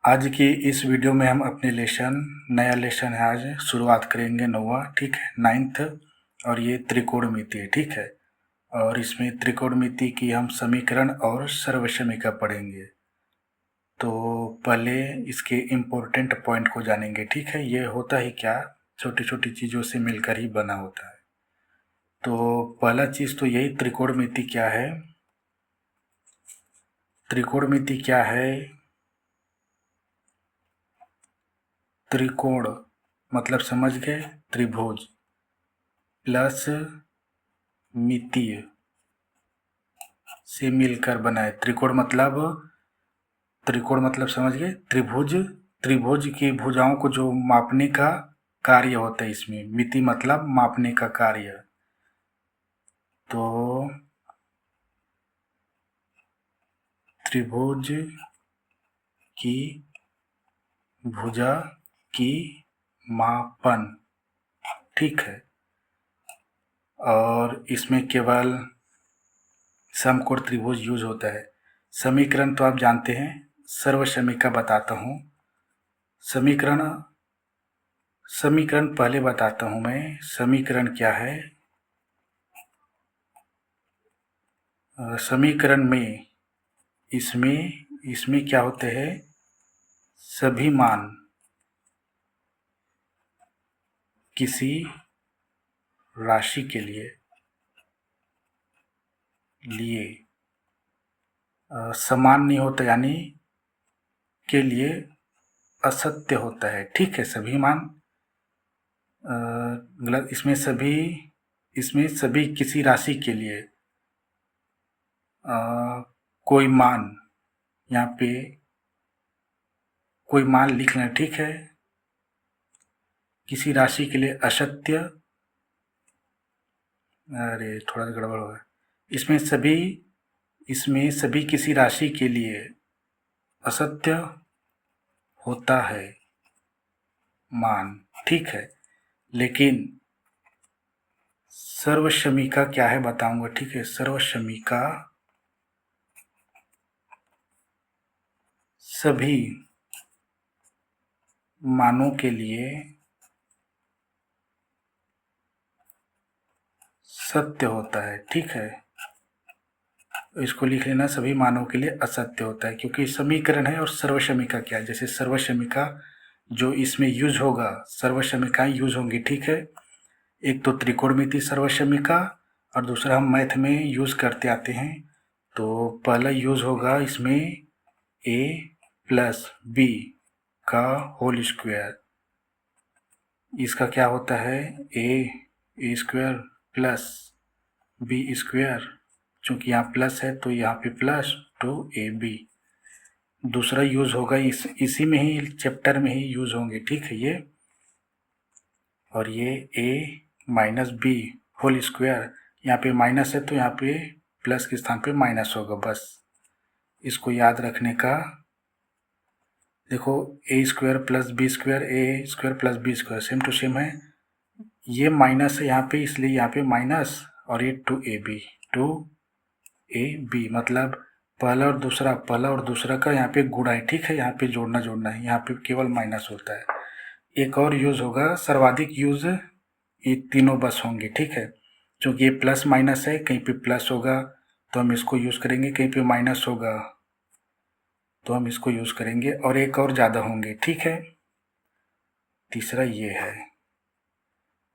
आज की इस वीडियो में हम अपने नया लेसन है, आज शुरुआत करेंगे 9वां, ठीक है, 9th। और ये त्रिकोणमिति है, ठीक है। और इसमें त्रिकोणमिति की हम समीकरण और सर्वसमीका पढ़ेंगे। तो पहले इसके इम्पोर्टेंट पॉइंट को जानेंगे, ठीक है। ये होता ही क्या, छोटी छोटी चीज़ों से मिलकर ही बना होता है। तो पहला चीज़ तो यही, त्रिकोणमिति क्या है। त्रिकोणमिति क्या है? त्रिकोण मतलब समझ गए, त्रिभुज प्लस मितीय से मिलकर बना है। त्रिकोण मतलब समझ गए, त्रिभुज। त्रिभुज की भुजाओं को जो मापने का कार्य होता है, इसमें मिति मतलब मापने का कार्य। तो त्रिभुज की भुजा की मापन, ठीक है। और इसमें केवल समकोण त्रिभुज यूज होता है। समीकरण तो आप जानते हैं, सर्वसमीका बताता हूँ। समीकरण पहले बताता हूँ मैं। समीकरण क्या है? समीकरण में इसमें क्या होते हैं, सभी मान किसी राशि के लिए समान नहीं होता, यानी के लिए असत्य होता है, ठीक है। सभी मान गलत, इसमें सभी किसी राशि के लिए कोई मान, यहाँ पे कोई मान लिख लें, ठीक है। किसी राशि के लिए असत्य, अरे थोड़ा सा गड़बड़ हुआ। इसमें सभी किसी राशि के लिए असत्य होता है मान, ठीक है। लेकिन सर्वसमीका क्या है बताऊंगा, ठीक है। सर्वसमीका सभी मानों के लिए सत्य होता है, ठीक है। इसको लिख लेना, सभी मानों के लिए असत्य होता है, क्योंकि समीकरण है। और सर्वसमीका क्या है, जैसे सर्वसमीका जो इसमें यूज होगा, सर्वसमीकाएं यूज होंगी, ठीक है। एक तो त्रिकोणमिति सर्वसमीका, और दूसरा हम मैथ में यूज करते आते हैं। तो पहला यूज होगा इसमें a प्लस बी का होल स्क्वायर। इसका क्या होता है, ए स्क्वायर प्लस बी स्क्वायर। चूंकि यहाँ प्लस है तो यहाँ पे प्लस 2ab। दूसरा यूज होगा इसी में ही, चैप्टर में ही यूज होंगे, ठीक है ये। और ये a minus b whole square, यहाँ पे माइनस है तो यहाँ पे प्लस के स्थान पे माइनस होगा, बस इसको याद रखने का। देखो, A square plus B square, A square plus B square same to same है। ये माइनस है यहाँ पे, इसलिए यहाँ पे माइनस, और ये 2ab मतलब पहला और दूसरा का यहाँ पे गुणा है, ठीक है। यहाँ पे जोड़ना है, यहाँ पे केवल माइनस होता है। एक और यूज होगा, सर्वाधिक यूज ये तीनों बस होंगे, ठीक है। क्योंकि ये प्लस माइनस है, कहीं पे प्लस होगा तो हम इसको यूज करेंगे, कहीं पे माइनस होगा तो हम इसको यूज करेंगे, और एक और ज्यादा होंगे, ठीक है। तीसरा ये है,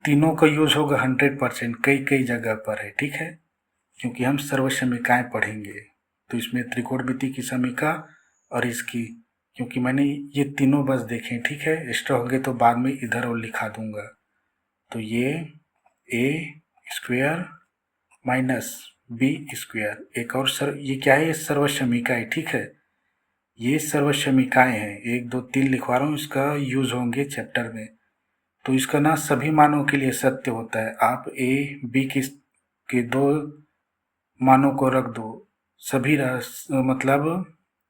तीनों का यूज होगा 100%, कई जगह पर है, ठीक है। क्योंकि हम सर्वसमीकाएं पढ़ेंगे, तो इसमें त्रिकोणमिति की समीका और इसकी, क्योंकि मैंने ये तीनों बस देखे, ठीक है। एक्स्ट्रा होंगे तो बाद में इधर और लिखा दूंगा। तो ये ए स्क्वायर माइनस बी स्क्वायर, एक और ये क्या है, ये सर्वसमीका है, ठीक है। ये सर्वसमीकाएं हैं, 1 2 3 लिखवा रहा हूँ, इसका यूज होंगे चैप्टर में। तो इसका ना सभी मानों के लिए सत्य होता है। आप ए बी के दो मानों को रख दो, मतलब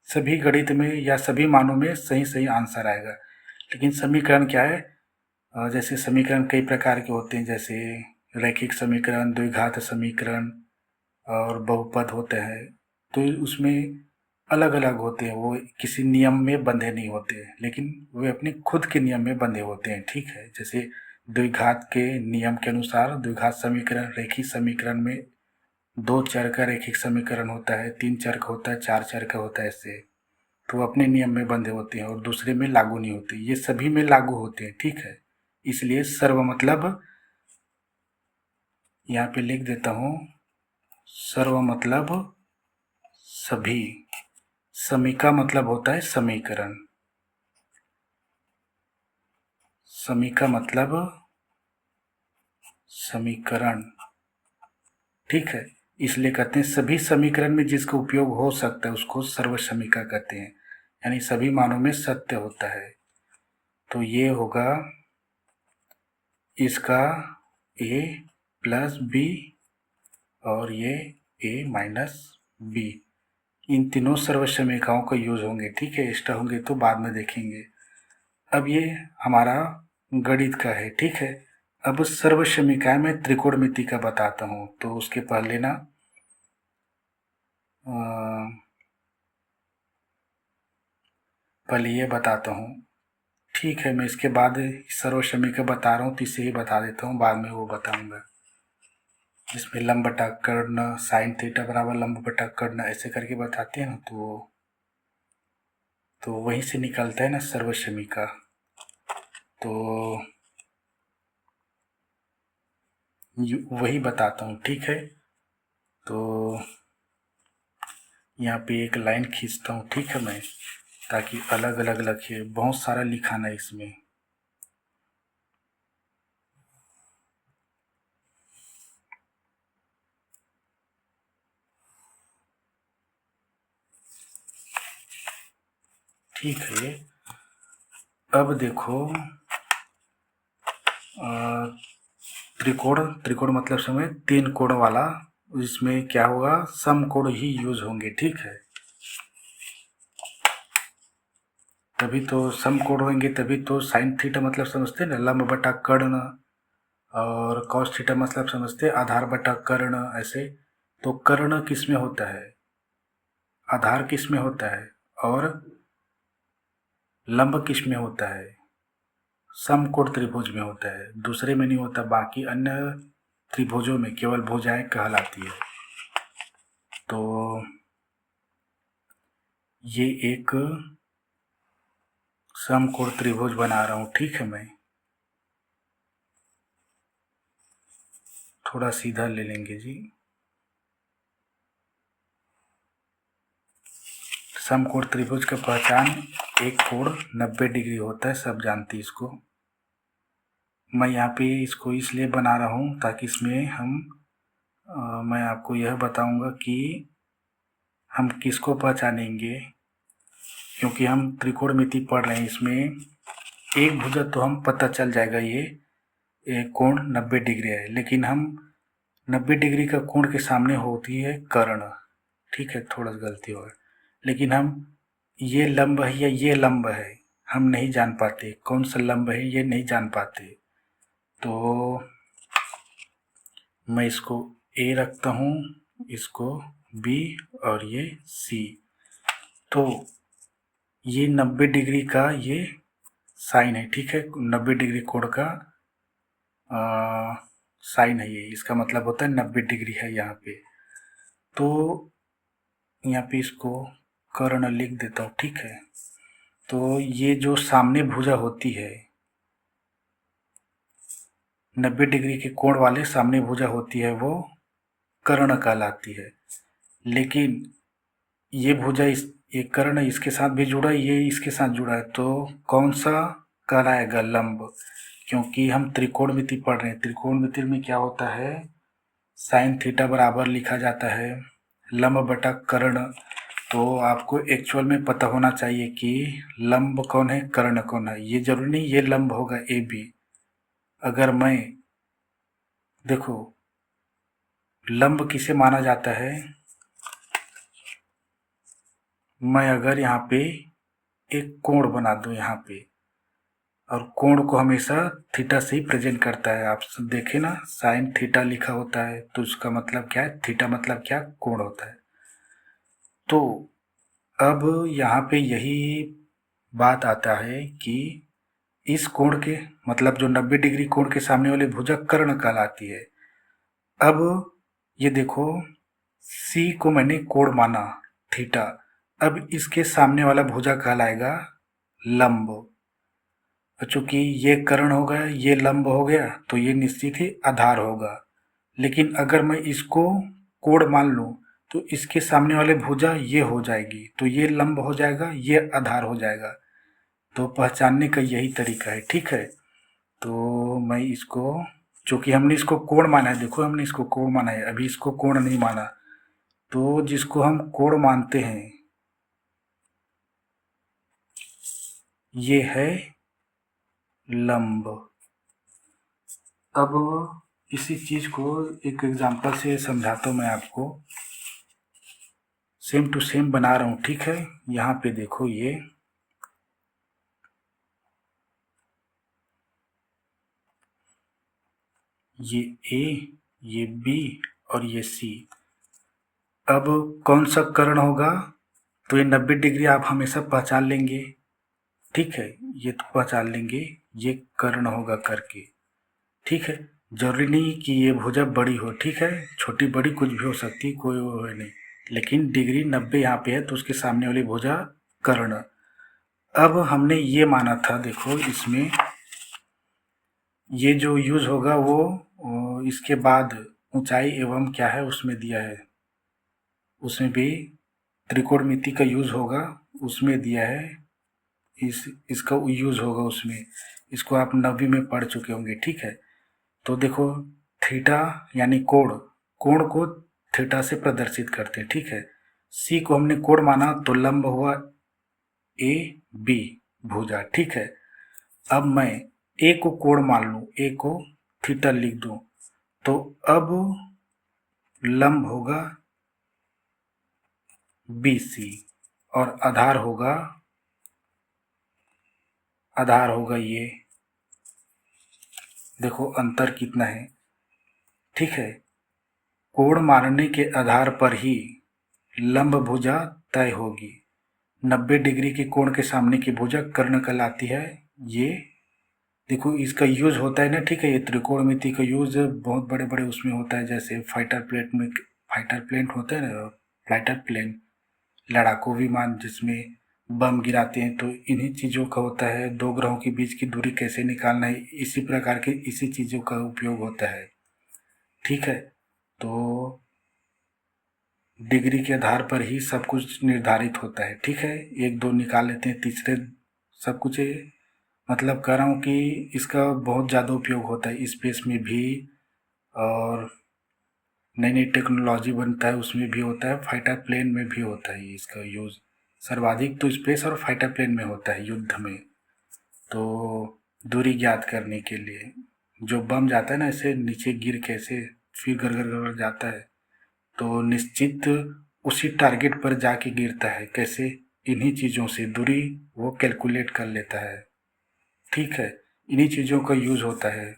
सभी गणित में या सभी मानों में सही आंसर आएगा। लेकिन समीकरण क्या है, जैसे समीकरण कई प्रकार के होते हैं, जैसे रैखिक समीकरण, द्विघात समीकरण और बहुपद होते हैं। तो उसमें अलग अलग होते हैं, वो किसी नियम में बंधे नहीं होते हैं, लेकिन वे अपने खुद के नियम में बंधे होते हैं। ठीक है, जैसे द्विघात के नियम के अनुसार द्विघात समीकरण, रेखिक समीकरण में दो चर का रेखिक समीकरण होता है, तीन चर का होता है, चार चर का होता है। ऐसे तो वो अपने नियम में बंधे होते हैं और दूसरे में लागू नहीं होते, ये सभी में लागू होते हैं। ठीक है, इसलिए सर्व मतलब यहाँ पे लिख देता हूँ, सर्व मतलब सभी, समीका मतलब होता है समीकरण, समीका मतलब समीकरण। ठीक है, इसलिए कहते हैं सभी समीकरण में जिसका उपयोग हो सकता है उसको सर्व समीका कहते हैं, यानी सभी मानों में सत्य होता है। तो ये होगा इसका a प्लस बी और ये a माइनस बी, इन तीनों सर्व समीकाओं का यूज होंगे। ठीक है, एक्स्ट्रा होंगे तो बाद में देखेंगे। अब ये हमारा गणित का है। ठीक है, अब सर्व समीकाएं मैं त्रिकोणमिति का बताता हूँ। तो उसके पहले ना पहले ये बताता हूँ। ठीक है, मैं इसके बाद सर्व समीका बता रहा हूँ तो इसे ही बता देता हूँ, बाद में वो बताऊंगा। इसमें लंब बटा कर्ण, साइन थीटा बराबर लंब बटा कर्ण, ऐसे करके बताते हैं ना, तो वहीं से निकलता है ना सर्व समीका। तो वही बताता हूँ। ठीक है, तो यहाँ पे एक लाइन खींचता हूँ। ठीक है, मैं ताकि अलग अलग लिखे, बहुत सारा लिखाना है इसमें। ठीक है, अब देखो त्रिकोण, त्रिकोण मतलब समय तीन कोण वाला, इसमें क्या होगा, समकोण ही यूज होंगे। ठीक है, तभी तो समकोण होंगे, तभी तो साइन थीटा मतलब समझते हैं ना, लंब बटा कर्ण, और कॉस थीटा मतलब समझते हैं आधार बटा कर्ण। ऐसे तो कर्ण किस में होता है, आधार किस में होता है, और लंब किस में होता है, समकोण त्रिभुज में होता है, दूसरे में नहीं होता। बाकी अन्य त्रिभुजों में केवल भुजाएं कहलाती है। तो ये एक समकोण त्रिभुज बना रहा हूं। ठीक है, मैं थोड़ा सीधा ले लेंगे जी। समकोण त्रिभुज का पहचान एक कोण 90 डिग्री होता है, सब जानती इसको। मैं यहाँ पे इसको इसलिए बना रहा हूँ ताकि इसमें मैं आपको यह बताऊंगा कि हम किसको पहचानेंगे, क्योंकि हम त्रिकोणमिति पढ़ रहे हैं। इसमें एक भुजा तो हम पता चल जाएगा, ये कोण 90 डिग्री है, लेकिन हम 90 डिग्री का कोण के सामने होती है कर्ण। ठीक है, थोड़ा सा गलती होगा, लेकिन हम ये लंब है या ये लंब है हम नहीं जान पाते, कौन सा लंब है ये नहीं जान पाते। तो मैं इसको ए रखता हूँ, इसको बी और ये सी। तो ये 90 डिग्री का ये साइन है। ठीक है, 90 डिग्री कोण का साइन है ये, इसका मतलब होता है 90 डिग्री है यहाँ पे। तो यहाँ पे इसको कर्ण लिख देता हूँ। ठीक है, तो ये जो सामने भुजा होती है, 90 डिग्री के कोण वाले सामने भुजा होती है, वो कर्ण कहलाती है। लेकिन ये भुजा ये कर्ण इसके साथ भी जुड़ा है, ये इसके साथ जुड़ा है, तो कौन सा कहलाएगा, लंब। क्योंकि हम त्रिकोणमिति पढ़ रहे हैं, त्रिकोणमिति में क्या होता है, साइन थीटा बराबर लिखा जाता है लंब बटा कर्ण। तो आपको एक्चुअल में पता होना चाहिए कि लंब कौन है, कर्ण कौन है। ये जरूरी नहीं ये लंब होगा ए बी। अगर मैं देखो, लंब किसे माना जाता है, मैं अगर यहाँ पे एक कोण बना दूं यहाँ पे, और कोण को हमेशा थीटा से ही प्रेजेंट करता है। आप देखें ना, साइन थीटा लिखा होता है, तो उसका मतलब क्या है, थीटा मतलब क्या, कोण होता है। तो अब यहाँ पे यही बात आता है कि इस कोण के मतलब जो 90 डिग्री कोण के सामने वाली भुजा कर्ण कहलाती है। अब ये देखो सी को मैंने कोण माना थीटा, अब इसके सामने वाला भुजा कहलाएगा लंब। चूंकि ये कर्ण हो गया, ये लंब हो गया, तो ये निश्चित ही आधार होगा। लेकिन अगर मैं इसको कोण मान लूं तो इसके सामने वाले भुजा ये हो जाएगी, तो ये लंब हो जाएगा, ये आधार हो जाएगा। तो पहचानने का यही तरीका है, ठीक है। तो मैं इसको, चूंकि हमने इसको कोण माना है, देखो हमने इसको कोण माना है, अभी इसको कोण नहीं माना। तो जिसको हम कोण मानते हैं ये है लंब। अब इसी चीज को एक एग्जांपल से समझाता हूँ मैं आपको। सेम टू सेम बना रहा हूँ, ठीक है। यहाँ पे देखो ये ए, ये बी और ये सी। अब कौन सा कर्ण होगा, तो ये 90 डिग्री आप हमेशा पहचान लेंगे, ठीक है। ये तो पहचान लेंगे, ये कर्ण होगा करके, ठीक है। जरूरी नहीं कि ये भुजा बड़ी हो, ठीक है, छोटी बड़ी कुछ भी हो सकती है, कोई वो है नहीं। लेकिन डिग्री 90 यहाँ पे है तो उसके सामने वाली भुजा कर्ण। अब हमने ये माना था, देखो इसमें ये जो यूज होगा वो इसके बाद ऊंचाई एवं क्या है उसमें दिया है, उसमें भी त्रिकोणमिति का यूज होगा, उसमें दिया है। इसका यूज होगा उसमें, इसको आप 9वीं में पढ़ चुके होंगे, ठीक है। तो देखो थीटा यानी कोण, कोण को थीटा से प्रदर्शित करते हैं, ठीक है। सी को हमने कोण माना तो लंब हुआ ए बी भुजा, ठीक है। अब मैं ए को कोण मान लूं, ए को थीटा लिख दूं, तो अब लंब होगा बी सी और आधार होगा ये। देखो अंतर कितना है, ठीक है। कोण मानने के आधार पर ही लंब भुजा तय होगी। 90 डिग्री के कोण के सामने की भुजा कर्ण कहलाती है। ये देखो इसका यूज होता है ना, ठीक है। ये त्रिकोणमिति का यूज बहुत बड़े बड़े उसमें होता है, जैसे फाइटर प्लेन होता है ना, फाइटर प्लेन, लड़ाकू विमान जिसमें बम गिराते हैं, तो इन्हीं चीज़ों का होता है। दो ग्रहों के बीच की दूरी कैसे निकालना है, इसी प्रकार के इसी चीज़ों का उपयोग होता है, ठीक है। तो डिग्री के आधार पर ही सब कुछ निर्धारित होता है, ठीक है। एक दो निकाल लेते हैं, तीसरे सब कुछ मतलब कह रहा हूँ कि इसका बहुत ज़्यादा उपयोग होता है स्पेस में भी, और नई नई टेक्नोलॉजी बनता है उसमें भी होता है, फाइटर प्लेन में भी होता है इसका यूज़। सर्वाधिक तो स्पेस और फाइटर प्लेन में होता है युद्ध में। तो दूरी ज्ञात करने के लिए जो बम जाता है ना, ऐसे नीचे गिर के ऐसे फिर घर घर घर जाता है, तो निश्चित उसी टारगेट पर जाके गिरता है। कैसे, इन्हीं चीज़ों से दूरी वो कैलकुलेट कर लेता है, ठीक है। इन्हीं चीज़ों का यूज़ होता है,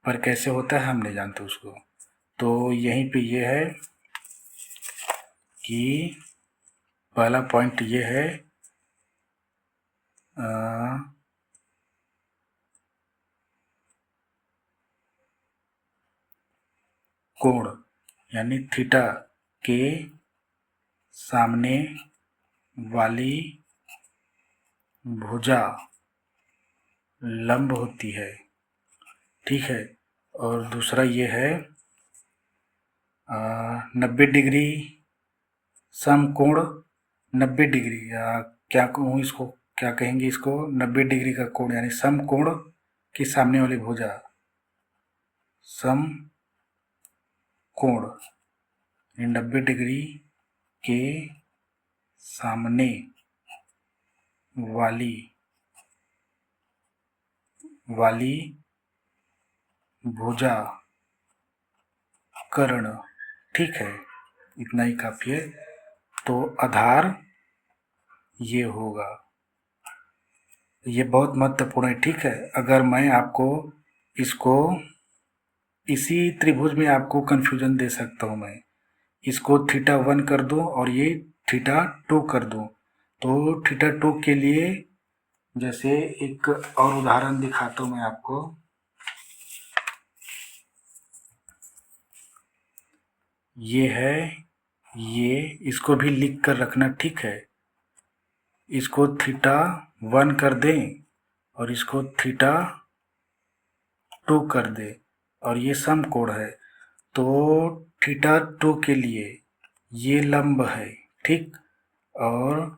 पर कैसे होता है हम नहीं जानते उसको। तो यहीं पे ये है कि पहला पॉइंट ये है कोण यानी थीटा के सामने वाली भुजा लंब होती है, ठीक है। और दूसरा ये है 90 डिग्री समकोण, 90 डिग्री या क्या कहूँ इसको, क्या कहेंगे इसको, 90 डिग्री का कोण यानी समकोण के सामने वाली भुजा, समकोण 90 डिग्री के सामने वाली भुजा कर्ण, ठीक है। इतना ही काफी है। तो आधार ये होगा, ये बहुत महत्वपूर्ण है, ठीक है। अगर मैं आपको इसको इसी त्रिभुज में आपको कंफ्यूजन दे सकता हूँ, मैं इसको थीटा 1 कर दूं और ये थीटा 2 कर दूं, तो थीटा 2 के लिए जैसे एक और उदाहरण दिखाता हूं मैं आपको। ये है, ये इसको भी लिख कर रखना, ठीक है। इसको थीटा 1 कर दें और इसको थीटा 2 कर दे, और ये समकोण है, तो थीटा 2 के लिए ये लंब है, ठीक, और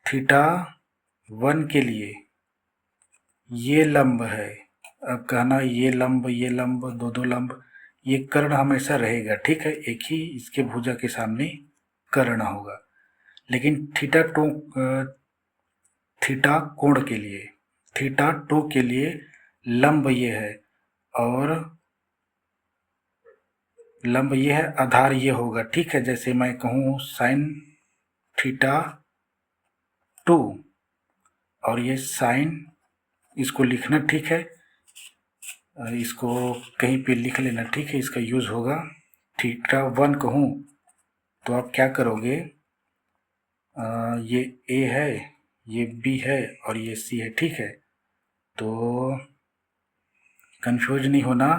थीटा 1 के लिए ये लंब है। अब कहना ये लंब, दो लंब, ये कर्ण हमेशा रहेगा, ठीक है, एक ही इसके भुजा के सामने कर्ण होगा। लेकिन थीटा कोण के लिए, थीटा 2 के लिए लंब ये है और लंब ये है, आधार ये होगा, ठीक है। जैसे मैं कहूँ साइन थीटा 2 और ये साइन, इसको लिखना, ठीक है, इसको कहीं पे लिख लेना, ठीक है। इसका यूज होगा थीटा 1 कहूँ तो आप क्या करोगे, ये ए है, ये बी है और ये सी है, ठीक है। तो कंफ्यूज नहीं होना,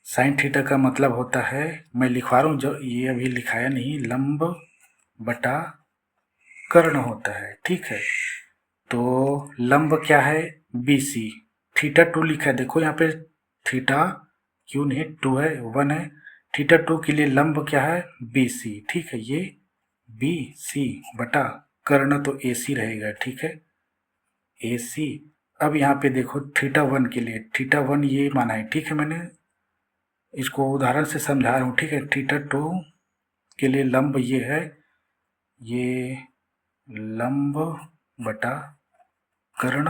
साइन थीटा का मतलब होता है, मैं लिखवा रहा हूँ, जो ये अभी लिखाया नहीं, लंब बटा कर्ण होता है, ठीक है। तो लंब क्या है, बी सी, थीटा 2 लिखा है, देखो यहाँ पे थीटा क्यों नहीं 2 है, 1 है। थीटा 2 के लिए लंब क्या है, बी सी, ठीक है, ये बी सी बटा कर्ण तो ए सी रहेगा, ठीक है, ए सी। अब यहाँ पे देखो थीटा 1 के लिए, थीटा 1 ये माना है, ठीक है, मैंने इसको उदाहरण से समझा रहा हूँ, ठीक है। थीटा 2 के लिए लंब ये है, ये लंब बटा कर्ण,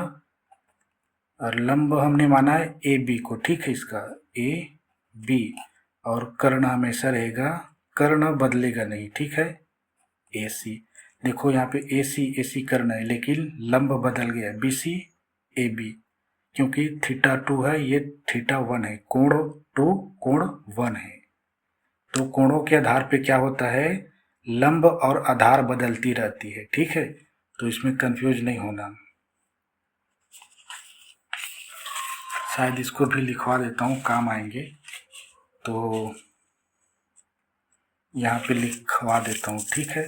और लंब हमने माना है ए बी को, ठीक है, इसका ए बी, और कर्ण हमेशा रहेगा, कर्ण बदलेगा नहीं, ठीक है, ए सी। देखो यहाँ पे ए सी कर्ण है, लेकिन लंब बदल गया, बी सी ए बी, क्योंकि थीटा 2 है, ये थीटा 1 है, कोण 2 कोण 1 है। तो कोणों के आधार पे क्या होता है, लंब और आधार बदलती रहती है, ठीक है। तो इसमें कंफ्यूज नहीं होना। शायद इसको भी लिखवा देता हूँ, काम आएंगे, तो यहाँ पे लिखवा देता हूँ, ठीक है।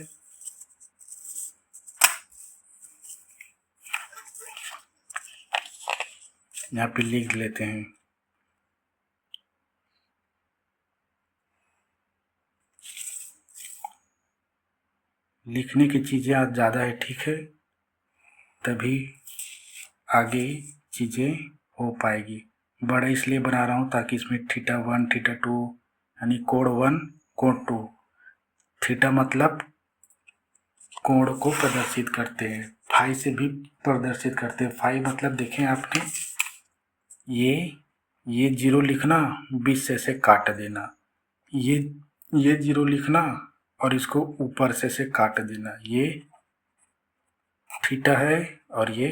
यहाँ पे लिख लेते हैं, लिखने की चीज़ें आज ज़्यादा है, ठीक है, तभी आगे चीज़ें हो पाएगी। बड़ा इसलिए बना रहा हूँ ताकि इसमें थीटा 1 थीटा 2 यानी कोण 1 कोण 2, थीटा मतलब कोण को प्रदर्शित करते हैं, फाई से भी प्रदर्शित करते हैं। फाई मतलब देखें आपने, ये जीरो लिखना, 20 से काट देना, ये जीरो लिखना और इसको ऊपर से काट देना, ये थीटा है और ये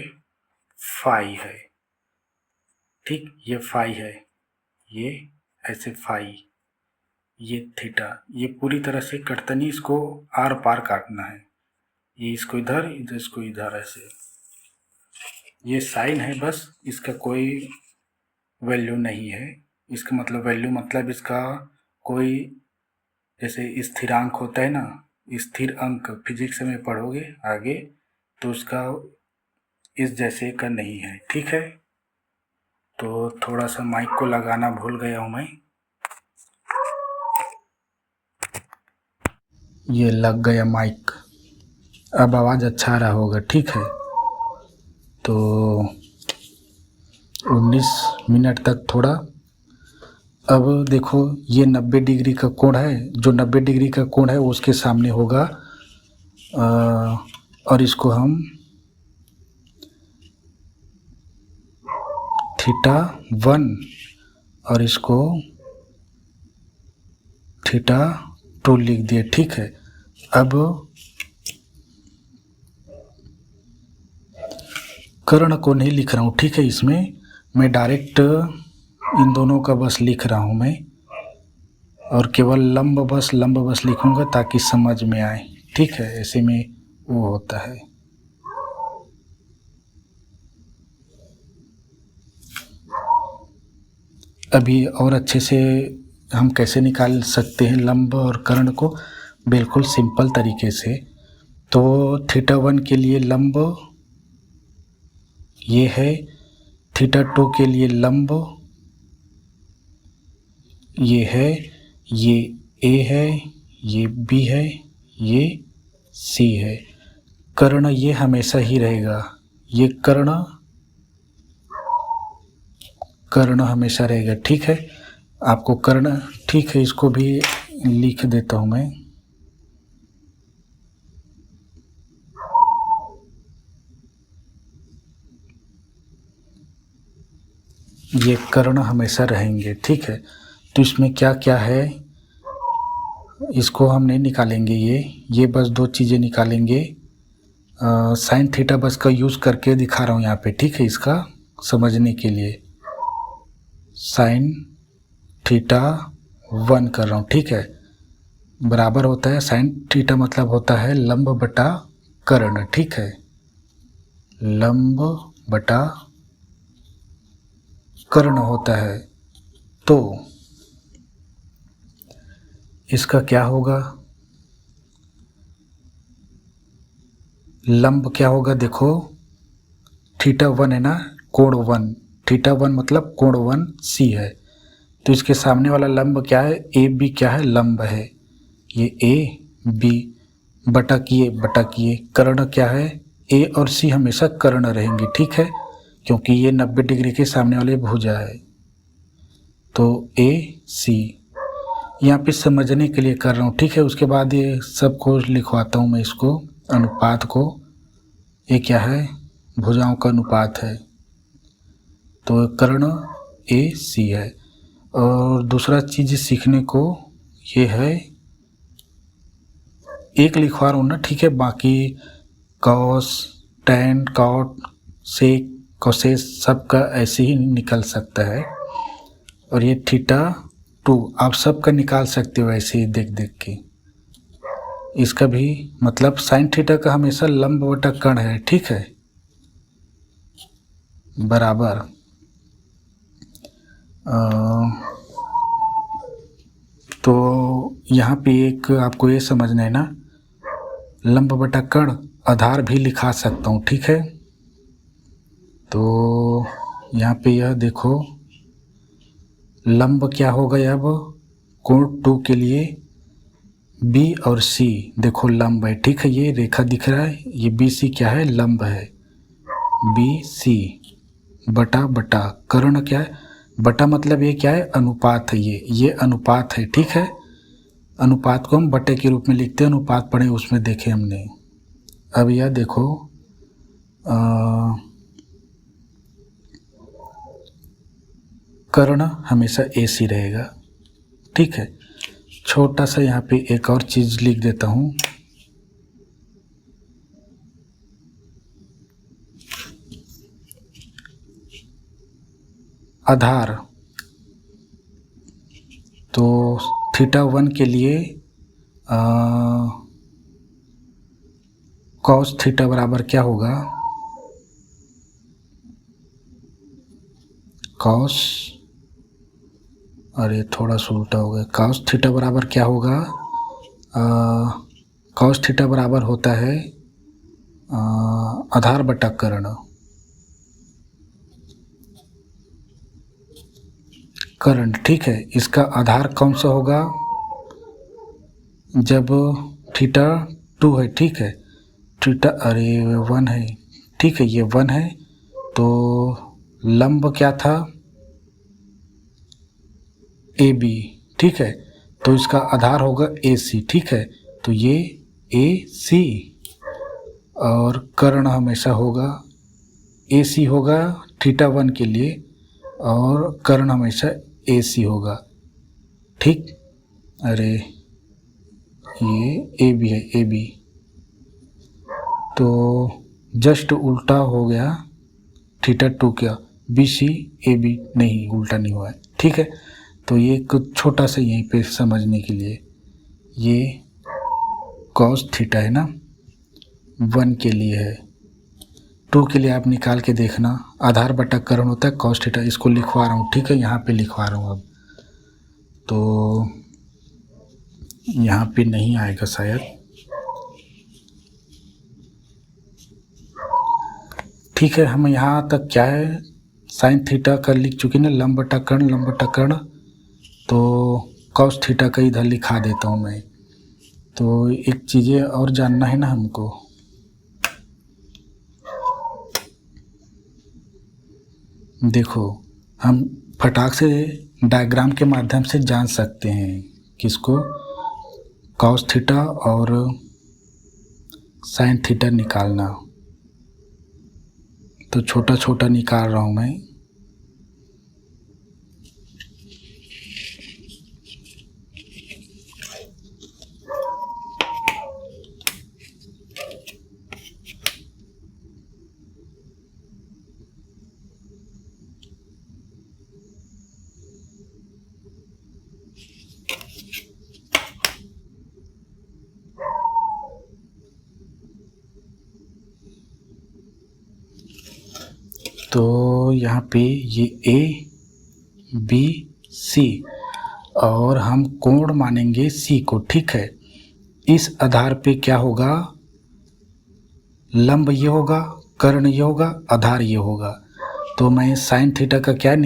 फाई है, ठीक, ये फाई है, ये ऐसे फाई, ये थीटा, ये पूरी तरह से कटता नहीं, इसको आर पार काटना है, ये इसको इधर, इधर इसको इधर, ऐसे। ये साइन है बस, इसका कोई वैल्यू नहीं है, इसका मतलब वैल्यू मतलब इसका कोई, जैसे स्थिरांक होता है ना, स्थिर अंक फिजिक्स में पढ़ोगे आगे, तो उसका इस जैसे का नहीं है, ठीक है। तो थोड़ा सा माइक को लगाना भूल गया हूँ मैं, ये लग गया माइक, अब आवाज़ अच्छा आ रहा होगा, ठीक है। तो 19 मिनट तक थोड़ा, अब देखो ये 90 डिग्री का कोण है, जो 90 डिग्री का कोण है उसके सामने होगा, और इसको हम थीटा 1 और इसको थीटा 2 लिख दिए, ठीक है। अब कर्ण को नहीं लिख रहा हूँ, ठीक है, इसमें मैं डायरेक्ट इन दोनों का बस लिख रहा हूँ मैं, और केवल लंब बस लिखूँगा ताकि समझ में आए, ठीक है। ऐसे में वो होता है। अभी और अच्छे से हम कैसे निकाल सकते हैं लंब और कर्ण को, बिल्कुल सिंपल तरीके से। तो थीटा 1 के लिए लंब ये है, थीटा 2 के लिए लंब ये है, ये ए है, ये बी है, ये सी है। कर्ण ये हमेशा ही रहेगा, ये कर्ण हमेशा रहेगा, ठीक है। आपको कर्ण, ठीक है, इसको भी लिख देता हूँ मैं। ये कर्ण हमेशा रहेंगे, ठीक है। तो इसमें क्या क्या है इसको हम नहीं निकालेंगे, ये बस दो चीज़ें निकालेंगे। साइन थीटा बस का यूज़ करके दिखा रहा हूँ यहाँ पे, ठीक है, इसका समझने के लिए। साइन थीटा 1 कर रहा हूँ, ठीक है, बराबर होता है, साइन थीटा मतलब होता है लंब बटा कर्ण, ठीक है, लंब बटा कर्ण होता है। तो इसका क्या होगा, लंब क्या होगा, देखो थीटा 1 है ना, कोण 1, थीटा 1 मतलब कोण 1 सी है। तो इसके सामने वाला लंब क्या है, ए बी क्या है, लंब है, ये ए बी बटा किए कर्ण क्या है, ए और सी हमेशा कर्ण रहेंगे, ठीक है, क्योंकि ये 90 डिग्री के सामने वाले भुजा है। तो ए सी यहाँ पे समझने के लिए कर रहा हूँ, ठीक है। उसके बाद ये सबको लिखवाता हूँ मैं, इसको अनुपात को, ये क्या है, भुजाओं का अनुपात है। तो कर्ण ए सी है। और दूसरा चीज़ सीखने को ये है, एक लिखवा रहा हूँ ना, ठीक है, बाकी कॉस टैन कॉट सेक कोसेस सबका ऐसे ही निकल सकता है। और ये थीटा 2 आप सबका निकाल सकते हो ऐसे ही देख देख के। इसका भी मतलब साइन थीटा का हमेशा लंब बटा कर्ण है, ठीक है, बराबर तो यहाँ पे एक आपको ये समझना है ना, लंब बटा कर्ण आधार भी लिखा सकता हूँ, ठीक है। तो यहाँ पे यह देखो लंब क्या हो गया, अब कोण 2 के लिए बी और सी देखो लंब है, ठीक है, ये रेखा दिख रहा है, ये बी सी क्या है, लंब है, बी सी बटा बटा कर्ण क्या है, बटा मतलब ये क्या है, अनुपात है, ये अनुपात है, ठीक है। अनुपात को हम बटे के रूप में लिखते हैं, अनुपात पढ़े उसमें देखे हमने। अब यह देखो कर्ण हमेशा ऐसी रहेगा, ठीक है। छोटा सा यहाँ पे एक और चीज़ लिख देता हूँ, आधार। तो थीटा 1 के लिए कॉस थीटा बराबर क्या होगा, कॉस, अरे थोड़ा सा उल्टा हो गया, कॉस थीटा बराबर क्या होगा, कॉस थीटा बराबर होता है आधार बटा कर्ण, कर्ण, ठीक है। इसका आधार कौन सा होगा, जब थीटा 2 है, ठीक है, थीटा, अरे 1 है, ठीक है, ये 1 है, तो लंब क्या था, ए बी, ठीक है, तो इसका आधार होगा ए सी, ठीक है, तो ये ए सी और कर्ण हमेशा होगा ए सी होगा थीटा 1 के लिए, और कर्ण हमेशा ए सी होगा, ठीक। अरे ये ए बी है, ए बी, तो जस्ट उल्टा हो गया, थीटा 2 क्या, बी सी ए बी, नहीं उल्टा नहीं हुआ है, ठीक है। तो ये कुछ छोटा सा यहीं पे समझने के लिए, ये कॉस थीटा है ना, 1 के लिए है, 2 के लिए आप निकाल के देखना। आधार बटा कर्ण होता है cos थीटा, इसको लिखवा रहा हूँ, ठीक है, यहाँ पे लिखवा रहा हूँ। अब तो यहाँ पे नहीं आएगा शायद, ठीक है। हम यहाँ तक क्या है, साइन थीटा का लिख चुके ना, लंब बटा कर्ण, तो cos थीटा का इधर लिखा देता हूँ मैं। तो एक चीज़ें और जानना है ना हमको, देखो हम फटाक से डायग्राम के माध्यम से जान सकते हैं किसको, cos थीटा और साइन थीटा निकालना। तो छोटा छोटा निकाल रहा हूँ मैं। तो यहाँ पे ये A B C और हम कोण मानेंगे C को, ठीक है। इस आधार पे क्या होगा, लंब ये होगा, कर्ण ये होगा, आधार ये होगा। तो मैं साइन थीटा का क्या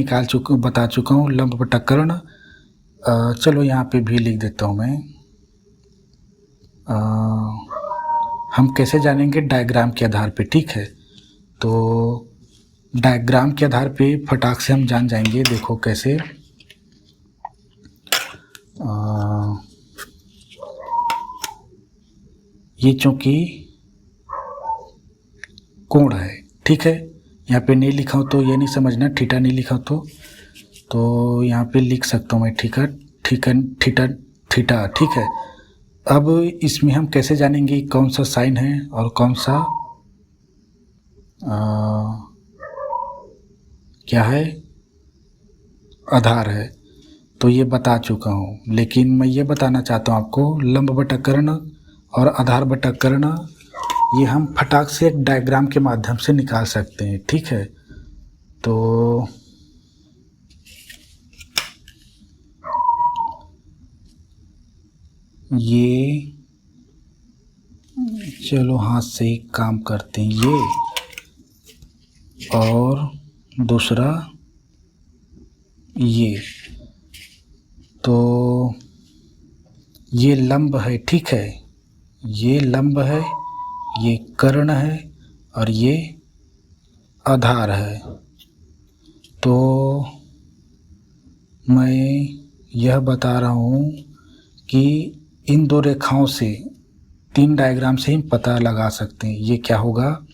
बता चुका हूँ, लंब बटा कर्ण। चलो यहाँ पे भी लिख देता हूँ मैं। हम कैसे जानेंगे, डायग्राम के आधार पे, ठीक है। तो डायग्राम के आधार पे फटाक से हम जान जाएंगे, देखो कैसे। ये चूंकि कोण है, ठीक है, यहाँ पे नहीं लिखा हूँ तो ये नहीं समझना, थीटा नहीं लिखा तो यहाँ पे लिख सकता हूँ मैं, थीटा, ठीक है। अब इसमें हम कैसे जानेंगे कौन सा साइन है और कौन सा क्या है, आधार है, तो ये बता चुका हूँ। लेकिन मैं ये बताना चाहता हूँ आपको, लंब बटा कर्ण और आधार बटा कर्ण ये हम फटाक से एक डायग्राम के माध्यम से निकाल सकते हैं, ठीक है। तो ये चलो हाथ से ही काम करते हैं, ये और दूसरा ये, तो ये लंब है, ठीक है, ये लंब है, ये कर्ण है और ये आधार है। तो मैं यह बता रहा हूँ कि इन दो रेखाओं से, 3 डायग्राम से ही पता लगा सकते हैं। ये क्या होगा,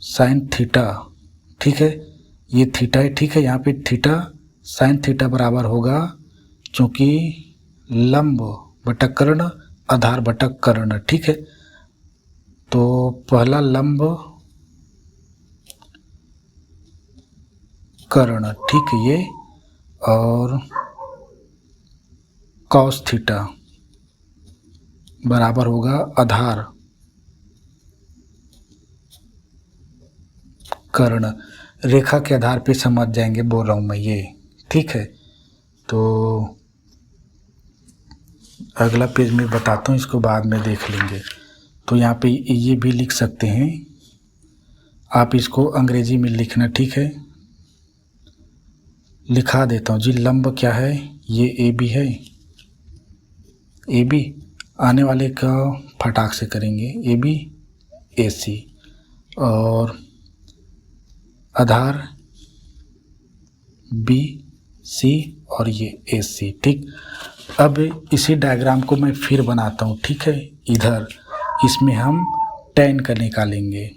साइन थीटा, ठीक है, ये थीटा है, ठीक है। यहाँ पे थीटा साइन थीटा बराबर होगा, चूँकि लंब बटा कर्ण, आधार बटा कर्ण, ठीक है। तो पहला लंब कर्ण, ठीक है, ये, और cos थीटा बराबर होगा आधार कर्ण। रेखा के आधार पे समझ जाएंगे, बोल रहा हूँ मैं ये, ठीक है। तो अगला पेज में बताता हूँ, इसको बाद में देख लेंगे। तो यहाँ पे ये भी लिख सकते हैं आप, इसको अंग्रेजी में लिखना, ठीक है। लिखा देता हूँ जी, लंब क्या है, ये ए बी है, ए बी आने वाले का फटाक से करेंगे, ए बी ए सी, और आधार बी सी और ये ए सी, ठीक। अब इसी डायग्राम को मैं फिर बनाता हूँ, ठीक है। इधर इसमें हम tan का निकालेंगे,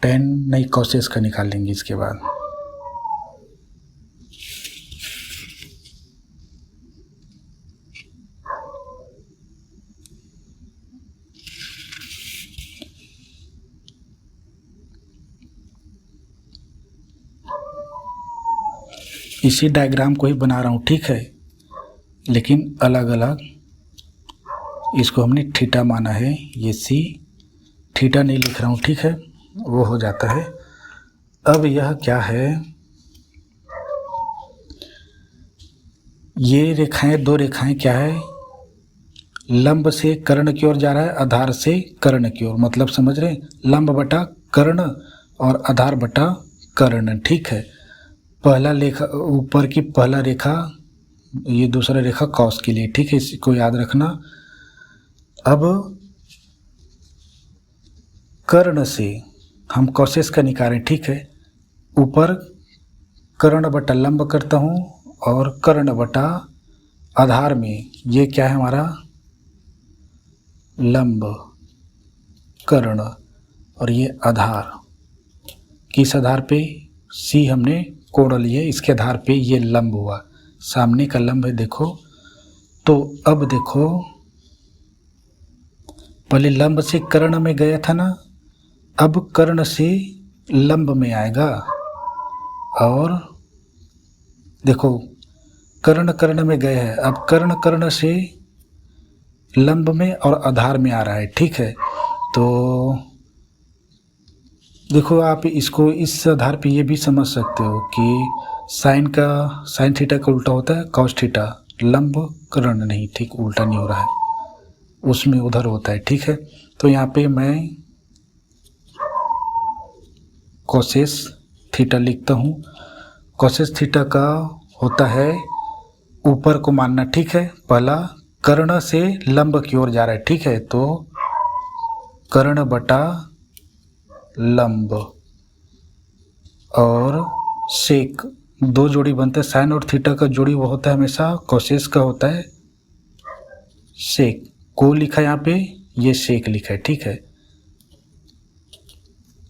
tan नहीं cos का निकालेंगे इसके बाद। इसी डायग्राम को ही बना रहा हूँ, ठीक है, लेकिन अलग अलग इसको हमने थीटा माना है, ये सी, थीटा नहीं लिख रहा हूँ, ठीक है, वो हो जाता है। अब यह क्या है, ये रेखाएं, दो रेखाएं क्या है, लंब से कर्ण की ओर जा रहा है, आधार से कर्ण की ओर, मतलब समझ रहे हैं, लंब बटा कर्ण और आधार बटा कर्ण, ठीक है। पहला रेखा, ऊपर की पहला रेखा, ये दूसरा रेखा कॉस के लिए, ठीक है, इसको याद रखना। अब कर्ण से हम कॉसेस का निकालें, ठीक है, ऊपर कर्ण बटा लंब करता हूँ और कर्ण बटा आधार में ये क्या है हमारा, लंब, कर्ण, और ये आधार, किस आधार पे, सी हमने कोण लिए, इसके आधार पे ये लंब हुआ, सामने का लंब है, देखो। तो अब देखो, पहले लंब से कर्ण में गया था ना, अब कर्ण से लंब में आएगा, और देखो कर्ण कर्ण में गए हैं, अब कर्ण कर्ण से लंब में और आधार में आ रहा है, ठीक है। तो देखो आप इसको इस आधार पे ये भी समझ सकते हो कि साइन थीटा का उल्टा होता है कॉस थीटा, लंब कर्ण नहीं, ठीक, उल्टा नहीं हो रहा है, उसमें उधर होता है, ठीक है। तो यहाँ पे मैं कोसेस थीटा लिखता हूँ। कोसेस थीटा का होता है ऊपर को मानना, ठीक है, पहला कर्ण से लंब की ओर जा रहा है, ठीक है, तो कर्ण बटा लंब और सेक, दो जोड़ी बनते हैं, साइन और थीटा का जोड़ी वो होता है हमेशा, कोसेस का होता है सेक, को लिखा यहाँ पे, ये सेक लिखा है, ठीक है,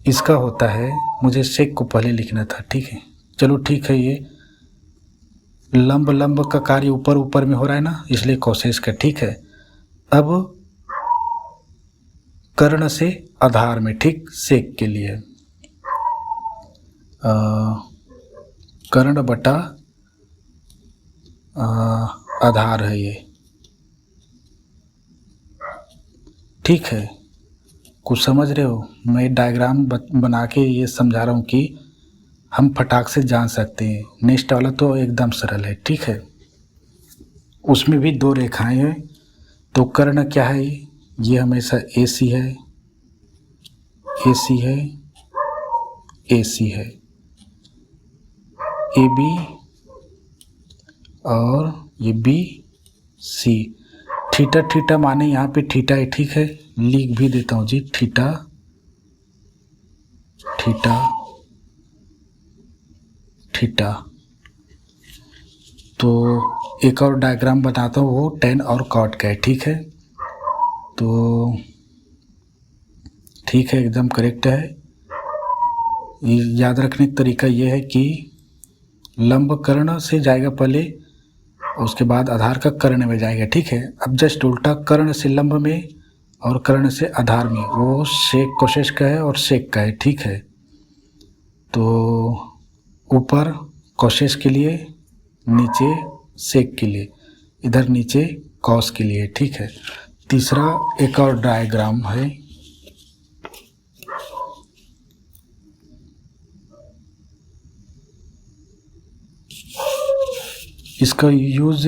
इसका होता है, मुझे सेक को पहले लिखना था, ठीक है, चलो ठीक है, ये लंब लंब का कार्य ऊपर ऊपर में हो रहा है ना, इसलिए कोसेस का, ठीक है। अब कर्ण से आधार में, ठीक, सेक के लिए कर्ण बटा आधार है ये, ठीक है, कुछ समझ रहे हो, मैं डायग्राम बना के ये समझा रहा हूँ कि हम फटाक से जान सकते हैं। नेक्स्ट वाला तो एकदम सरल है, ठीक है, उसमें भी दो रेखाएं हैं, तो कर्ण क्या है, ये हमेशा AC है, AC है, AC है, AB और ये BC, थीटा थीटा माने यहाँ पे थीटा है, ठीक है, लिख भी देता हूँ जी, थीटा थीटा थीटा। तो एक और डायग्राम बताता हूँ, वो tan और cot का है, ठीक है, तो ठीक है, एकदम करेक्ट है। याद रखने का तरीका ये है कि लंब कर्ण से जाएगा पहले, उसके बाद आधार का कर्ण में जाएगा, ठीक है। अब जस्ट उल्टा, कर्ण से लंब में और कर्ण से आधार में, वो सेक कोसेस का है और सेक का है, ठीक है। तो ऊपर कोसेस के लिए, नीचे सेक के लिए, इधर नीचे कॉस के लिए, ठीक है। तीसरा एक और डायग्राम है, इसका यूज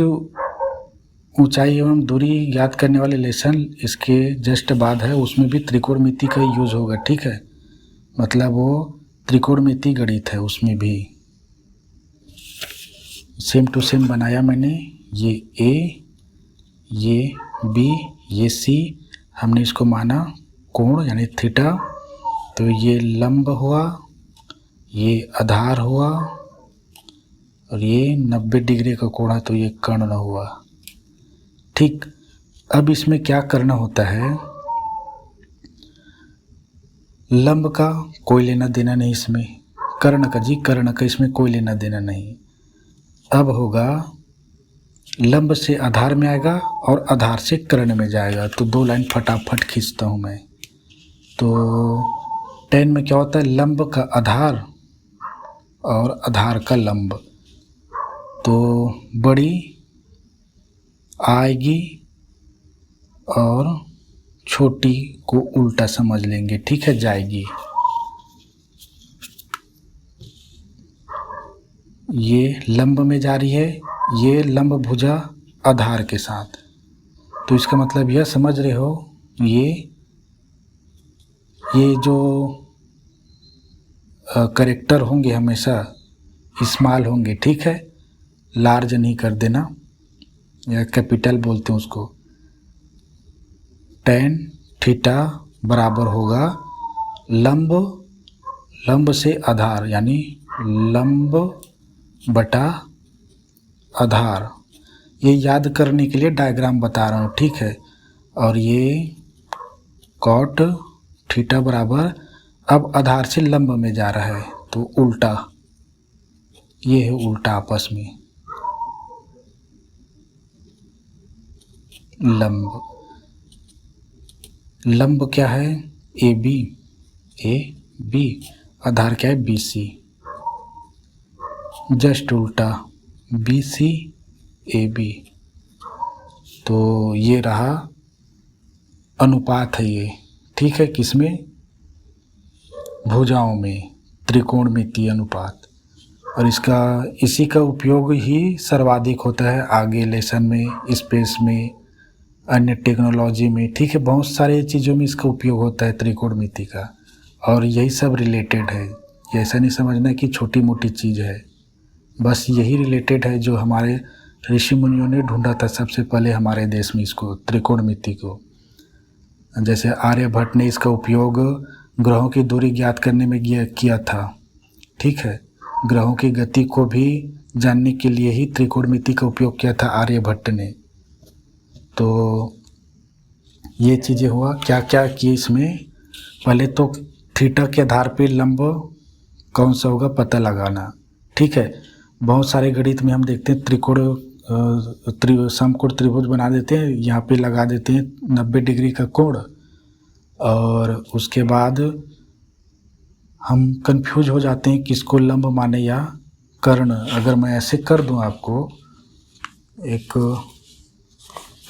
ऊंचाई एवं दूरी याद करने वाले लेसन इसके जस्ट बाद है, उसमें भी त्रिकोणमिति का यूज होगा, ठीक है, मतलब वो त्रिकोणमिति गणित है, उसमें भी सेम टू सेम बनाया मैंने, ये A, ये B, ये C, हमने इसको माना कोण यानी थीटा, तो ये लंब हुआ, ये आधार हुआ, और ये 90 डिग्री का कोण है, तो ये कर्ण हुआ, ठीक। अब इसमें क्या करना होता है, लंब का कोई लेना देना नहीं इसमें, कर्ण का जी, कर्ण का इसमें कोई लेना देना नहीं। अब होगा लंब से आधार में आएगा और आधार से कर्ण में जाएगा, तो दो लाइन फटाफट खींचता हूँ मैं। तो tan में क्या होता है, लंब का आधार और आधार का लंब, तो बड़ी आएगी और छोटी को उल्टा समझ लेंगे, ठीक है, जाएगी। ये लंब में जा रही है, ये लंब भुजा आधार के साथ, तो इसका मतलब यह समझ रहे हो, ये जो करेक्टर होंगे हमेशा स्मॉल होंगे, ठीक है, लार्ज नहीं कर देना, या कैपिटल बोलते हैं उसको। tan थीटा बराबर होगा लंब से आधार, यानी लंब बटा आधार। ये याद करने के लिए डायग्राम बता रहा हूँ, ठीक है। और ये कॉट थीटा बराबर, अब आधार से लंब में जा रहा है तो उल्टा, ये है उल्टा आपस में लंब क्या है, ए बी, आधार क्या है, BC, जस्ट उल्टा BC AB। तो ये रहा अनुपात है ये, ठीक है, किसमें, भुजाओं में, त्रिकोणमितीय अनुपात। और इसी का उपयोग ही सर्वाधिक होता है आगे लेसन में, स्पेस में, अन्य टेक्नोलॉजी में, ठीक है, बहुत सारे चीज़ों में इसका उपयोग होता है त्रिकोणमिति का। और यही सब रिलेटेड है, ऐसा नहीं समझना कि छोटी मोटी चीज़ है, बस यही रिलेटेड है जो हमारे ऋषि मुनियों ने ढूंढा था सबसे पहले हमारे देश में, इसको त्रिकोणमिति को। जैसे आर्यभट्ट ने इसका उपयोग ग्रहों की दूरी ज्ञात करने में किया था, ठीक है, ग्रहों की गति को भी जानने के लिए ही त्रिकोणमिति का उपयोग किया था आर्यभट्ट ने। तो ये चीज़ें हुआ, क्या क्या किए इसमें, पहले तो थीटा के आधार पे लंब कौन सा होगा पता लगाना, ठीक है। बहुत सारे गणित में हम देखते हैं समकोण त्रिभुज बना देते हैं, यहाँ पे लगा देते हैं 90 डिग्री का कोण, और उसके बाद हम कंफ्यूज हो जाते हैं किसको लंब माने या कर्ण। अगर मैं ऐसे कर दूं आपको, एक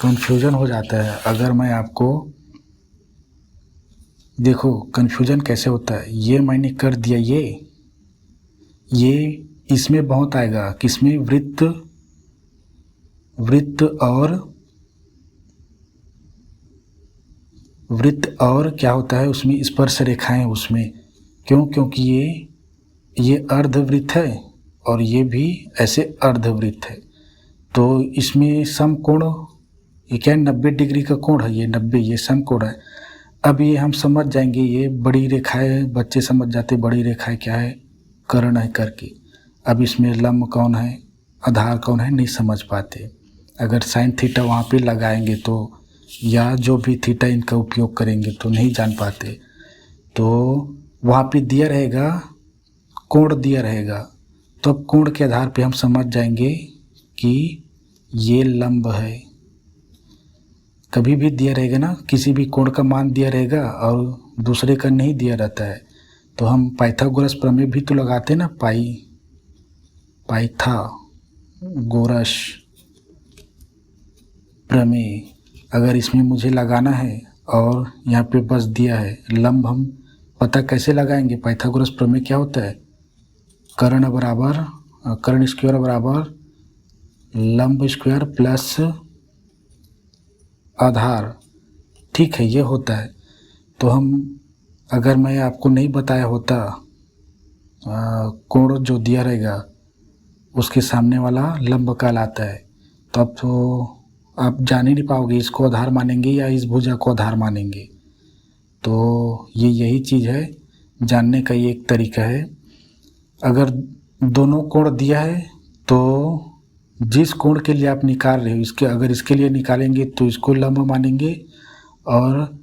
कंफ्यूजन हो जाता है। अगर मैं आपको, देखो कंफ्यूजन कैसे होता है, ये मैंने कर दिया, ये इसमें बहुत आएगा, किसमें, वृत्त और क्या होता है उसमें, स्पर्श रेखाएं उसमें, क्यों, क्योंकि ये अर्धवृत्त है और ये भी ऐसे अर्धवृत्त है, तो इसमें समकोण, ये क्या है, 90 डिग्री का कोण है, ये 90, ये समकोण है। अब ये हम समझ जाएंगे, ये बड़ी रेखाएं, बच्चे समझ जाते बड़ी रेखाएं क्या है, कर्ण है करके। अब इसमें लंब कौन है, आधार कौन है, नहीं समझ पाते। अगर साइन थीटा वहाँ पे लगाएंगे तो, या जो भी थीटा इनका उपयोग करेंगे तो नहीं जान पाते। तो वहाँ पे दिया रहेगा, कोण दिया रहेगा, तो अब कोण के आधार पे हम समझ जाएंगे कि ये लंब है। कभी भी दिया रहेगा ना, किसी भी कोण का मान दिया रहेगा और दूसरे का नहीं दिया रहता है, तो हम पाइथागोरस प्रमेय भी तो लगाते ना, पाइथागोरस प्रमेय। अगर इसमें मुझे लगाना है और यहाँ पे बस दिया है लंब, हम पता कैसे लगाएंगे, पाइथागोरस प्रमेय क्या होता है, कर्ण स्क्वायर बराबर लंब स्क्वायर प्लस आधार, ठीक है, ये होता है। तो हम, अगर मैं आपको नहीं बताया होता, कोण जो दिया रहेगा उसके सामने वाला लंब कहलाता है, तो अब तो आप जान ही नहीं पाओगे इसको आधार मानेंगे या इस भुजा को आधार मानेंगे। तो यही चीज़ है, जानने का ये एक तरीका है। अगर दोनों कोण दिया है तो जिस कोण के लिए आप निकाल रहे हो, अगर इसके लिए निकालेंगे तो इसको लंब मानेंगे, और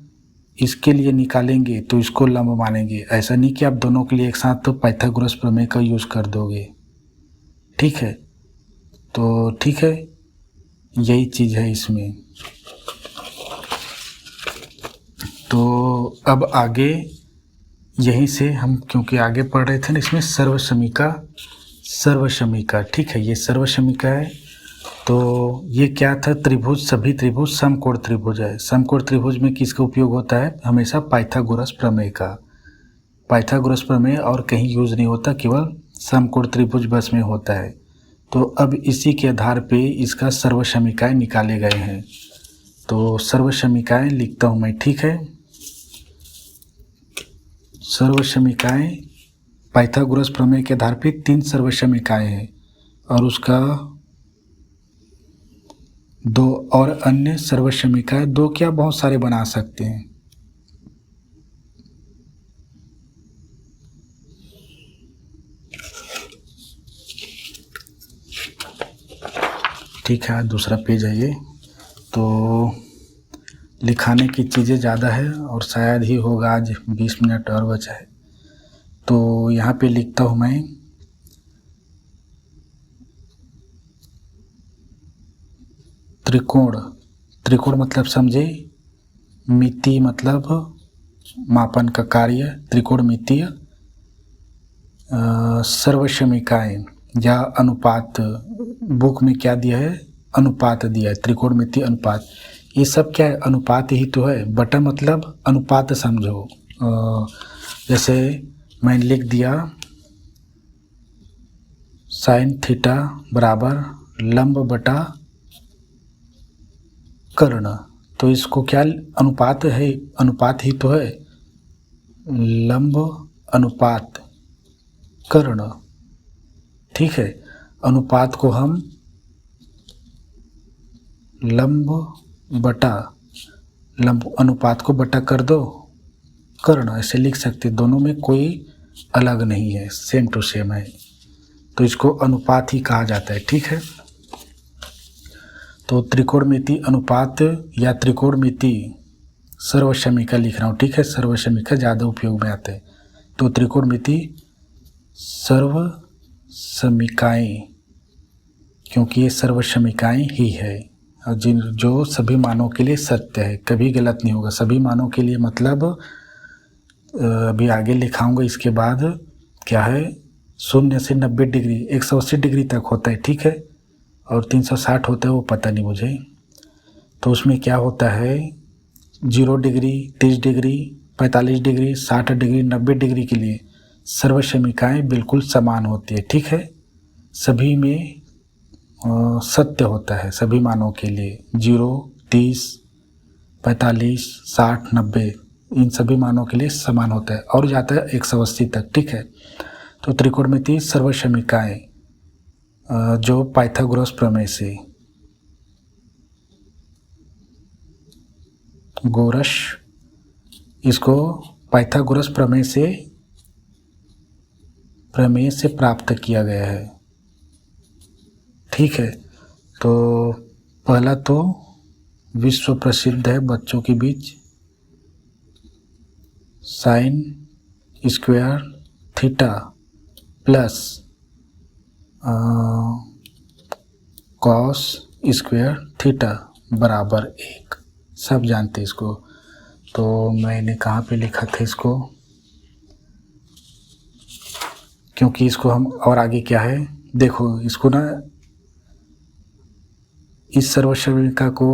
इसके लिए निकालेंगे तो इसको लंब मानेंगे। ऐसा नहीं कि आप दोनों के लिए एक साथ तो पाइथागोरस प्रमेय का यूज़ कर दोगे, ठीक है। तो ठीक है, यही चीज़ है इसमें। तो अब आगे यहीं से हम, क्योंकि आगे पढ़ रहे थे ना, इसमें सर्वसमीका, ठीक है, ये सर्वसमीका है। तो ये क्या था, त्रिभुज, सभी त्रिभुज समकोण त्रिभुज है। समकोण त्रिभुज में किसका उपयोग होता है? हमेशा पाइथागोरस प्रमेय का। पाइथागोरस प्रमेय और कहीं यूज नहीं होता, केवल समकोण त्रिभुज बस में होता है। तो अब इसी के आधार पे इसका सर्वसमीकाएं निकाले गए हैं। तो सर्वसमीकाएं लिखता हूँ मैं, ठीक है। सर्वसमीकाएं पाइथागोरस प्रमेय के आधार पे 3 सर्वसमीकाएं हैं और उसका 2 और अन्य सर्वसमीकाएं, 2 क्या बहुत सारे बना सकते हैं। ठीक है, दूसरा पेज है ये। तो लिखाने की चीज़ें ज़्यादा है और शायद ही होगा आज 20 मिनट और बचा है। तो यहाँ पे लिखता हूँ मैं, त्रिकोण। त्रिकोण मतलब समझे, मिति मतलब मापन का कार्य, त्रिकोणमितीय। सर्वसमीकाएं या अनुपात, बुक में क्या दिया है? अनुपात दिया है, त्रिकोणमितीय अनुपात। ये सब क्या है? अनुपात ही तो है। बटा मतलब अनुपात समझो। जैसे मैं लिख दिया साइन थीटा बराबर लंब बटा कर्ण, तो इसको क्या अनुपात है? अनुपात ही तो है, लंब अनुपात कर्ण। ठीक है, अनुपात को हम लंब बटा, लंब अनुपात को बटा कर दो कर्ण, ऐसे लिख सकते। दोनों में कोई अलग नहीं है, सेम टू सेम है, तो इसको अनुपात ही कहा जाता है। ठीक है, तो त्रिकोणमिति अनुपात या त्रिकोणमिति सर्वसमीका लिख रहा हूँ। ठीक है, सर्वसमीका ज़्यादा उपयोग में आते हैं। तो त्रिकोणमिति सर्वसमीकाएं, क्योंकि ये सर्वसमीकाएं ही है और जो सभी मानों के लिए सत्य है, कभी गलत नहीं होगा। सभी मानों के लिए मतलब अभी आगे लिखाऊंगा इसके बाद क्या है, 0 से 90 डिग्री, 180 डिग्री तक होता है। ठीक है, और 360 होता है, वो पता नहीं मुझे। तो उसमें क्या होता है, 0 degree, 30 degree, 45 degree, 60 degree, 90 degree के लिए सर्वसमीकाएं बिल्कुल समान होती है। ठीक है, सभी में सत्य होता है, सभी मानों के लिए 0, 30, 45, 60, 90 इन सभी मानों के लिए समान होता है और जाता है 180 तक। ठीक है, तो त्रिकोणमिति सर्वसमीकाएं जो पाइथागोरस प्रमेय से, गोरस, इसको पाइथागोरस प्रमेय से प्राप्त किया गया है। ठीक है, तो पहला तो विश्व प्रसिद्ध है बच्चों के बीच, sine square theta plus cos square theta बराबर 1, सब जानते हैं इसको। तो मैंने कहाँ पे लिखा था इसको, क्योंकि इसको हम और आगे क्या है देखो, इसको ना, इस सर्वसमीका को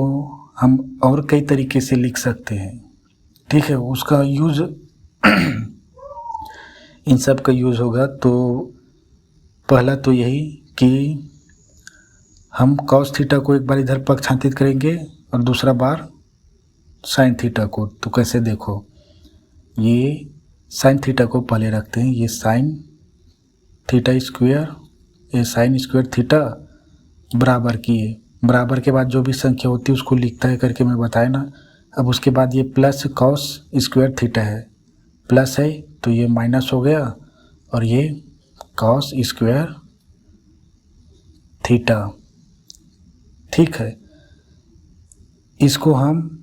हम और कई तरीके से लिख सकते हैं। ठीक है, उसका यूज इन सब का यूज होगा। तो पहला तो यही कि हम कॉस थीटा को एक बार इधर पक्षांतरित करेंगे और दूसरा बार साइन थीटा को। तो कैसे देखो, ये साइन थीटा को पहले रखते हैं, ये साइन थीटा स्क्वायर, ये साइन स्क्वायर थीटा बराबर किए, बराबर के बाद जो भी संख्या होती है उसको लिखता है करके मैं बताया ना। अब उसके बाद ये प्लस कॉस स्क्वायर थीटा है, प्लस है तो ये माइनस हो गया और ये कॉस स्क्वायर थीटा। ठीक है, इसको हम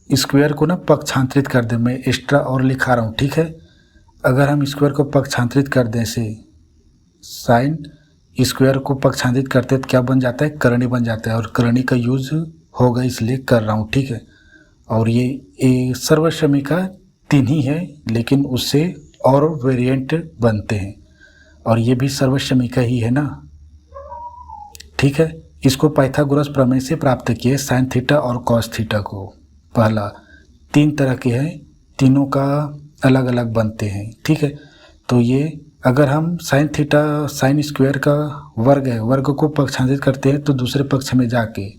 स्क्वायर को ना पक्षांतरित कर दें, मैं एक्स्ट्रा और लिखा रहा हूँ। ठीक है, अगर हम स्क्वायर को पक्षांतरित कर दें से साइन स्क्वायर को पक्षांतरित करते तो क्या बन जाता है, करणी बन जाता है, और करणी का यूज होगा इसलिए कर रहा हूँ। ठीक है, और ये सर्वसमीका 3 ही है लेकिन उससे और वेरिएंट बनते हैं, और ये भी सर्वसमीका ही है ना। ठीक है। इसको पाइथागोरस प्रमेय से प्राप्त किए साइन थीटा और कॉस थीटा को। पहला 3 तरह के हैं, तीनों का अलग अलग बनते हैं, ठीक है। तो ये अगर हम साइन थीटा साइन स्क्वायर का वर्ग है, वर्ग को पक्षांतरित करते हैं तो दूसरे पक्ष में जाके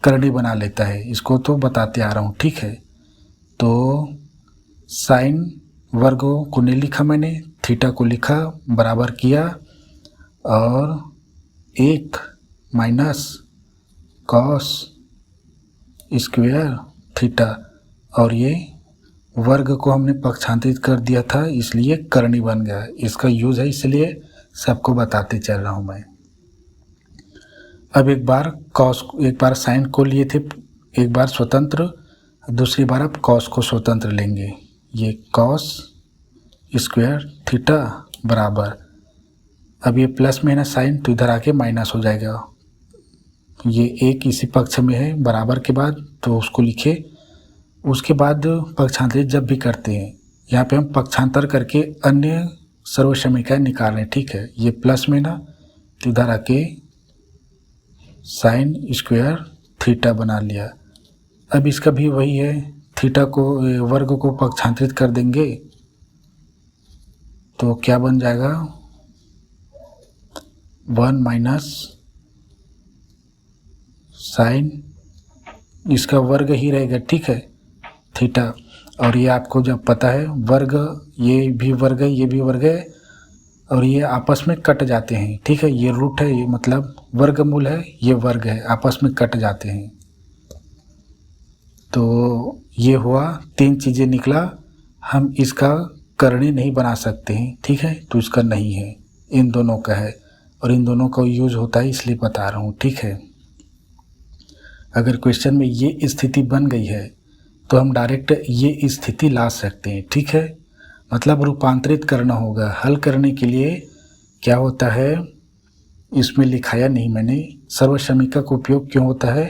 करनी बना लेता है, इसको तो बताते आ रहा हूँ, ठीक है। तो साइन वर्ग को नहीं लिखा मैंने, थीटा को लिखा, बराबर किया और 1 माइनस कॉस स्क्वायर थीटा, और ये वर्ग को हमने पक्षांतरित कर दिया था इसलिए करनी बन गया। इसका यूज है इसलिए सबको बताते चल रहा हूँ मैं। अब एक बार साइन को लिए थे, एक बार स्वतंत्र, दूसरी बार अब कॉस को स्वतंत्र लेंगे। ये कॉस स्क्वायर थीटा बराबर, अब ये प्लस में है ना साइन, तो इधर आके माइनस हो जाएगा। ये एक इसी पक्ष में है बराबर के बाद, तो उसको लिखे। उसके बाद पक्षांतरित जब भी करते हैं, यहाँ पे हम पक्षांतर करके अन्य सर्वसमीकरण निकाल रहे हैं, ठीक है। ये प्लस में ना, तो इधर आके साइन स्क्वायर थीटा बना लिया। अब इसका भी वही है, थीटा को वर्ग को पक्षांतरित कर देंगे तो क्या बन जाएगा, 1 माइनस साइन, इसका वर्ग ही रहेगा, ठीक है, थीटा। और ये आपको जब पता है वर्ग, ये भी वर्ग है, ये भी वर्ग है, और ये आपस में कट जाते हैं, ठीक है। ये रूट है, ये मतलब वर्गमूल है, ये वर्ग है, आपस में कट जाते हैं। तो ये हुआ, 3 चीज़ें निकला। हम इसका करणी नहीं बना सकते हैं, ठीक है, तो इसका नहीं है, इन दोनों का है, और इन दोनों का यूज होता है इसलिए बता रहा हूँ, ठीक है। अगर क्वेश्चन में ये स्थिति बन गई है तो हम डायरेक्ट ये स्थिति ला सकते हैं, ठीक है। मतलब रूपांतरित करना होगा। हल करने के लिए क्या होता है, इसमें लिखाया नहीं मैंने, सर्वसमीकरण का उपयोग क्यों होता है।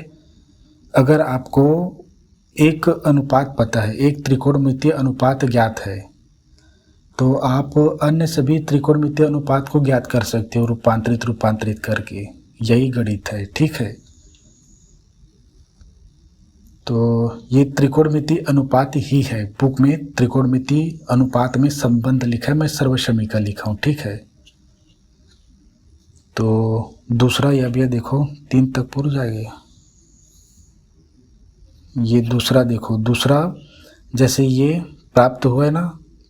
अगर आपको एक अनुपात पता है, एक त्रिकोणमितीय अनुपात ज्ञात है, तो आप अन्य सभी त्रिकोणमितीय अनुपात को ज्ञात कर सकते हो रूपांतरित करके। यही गणित है, ठीक है। तो ये त्रिकोणमितीय अनुपात ही है, बुक में त्रिकोणमितीय अनुपात में संबंध लिखा है, मैं सर्वसमीकरण लिखा हूँ, ठीक है। तो दूसरा यह भी देखो 3 तक पूरा जाएगा। ये दूसरा देखो, दूसरा जैसे ये प्राप्त हुआ है ना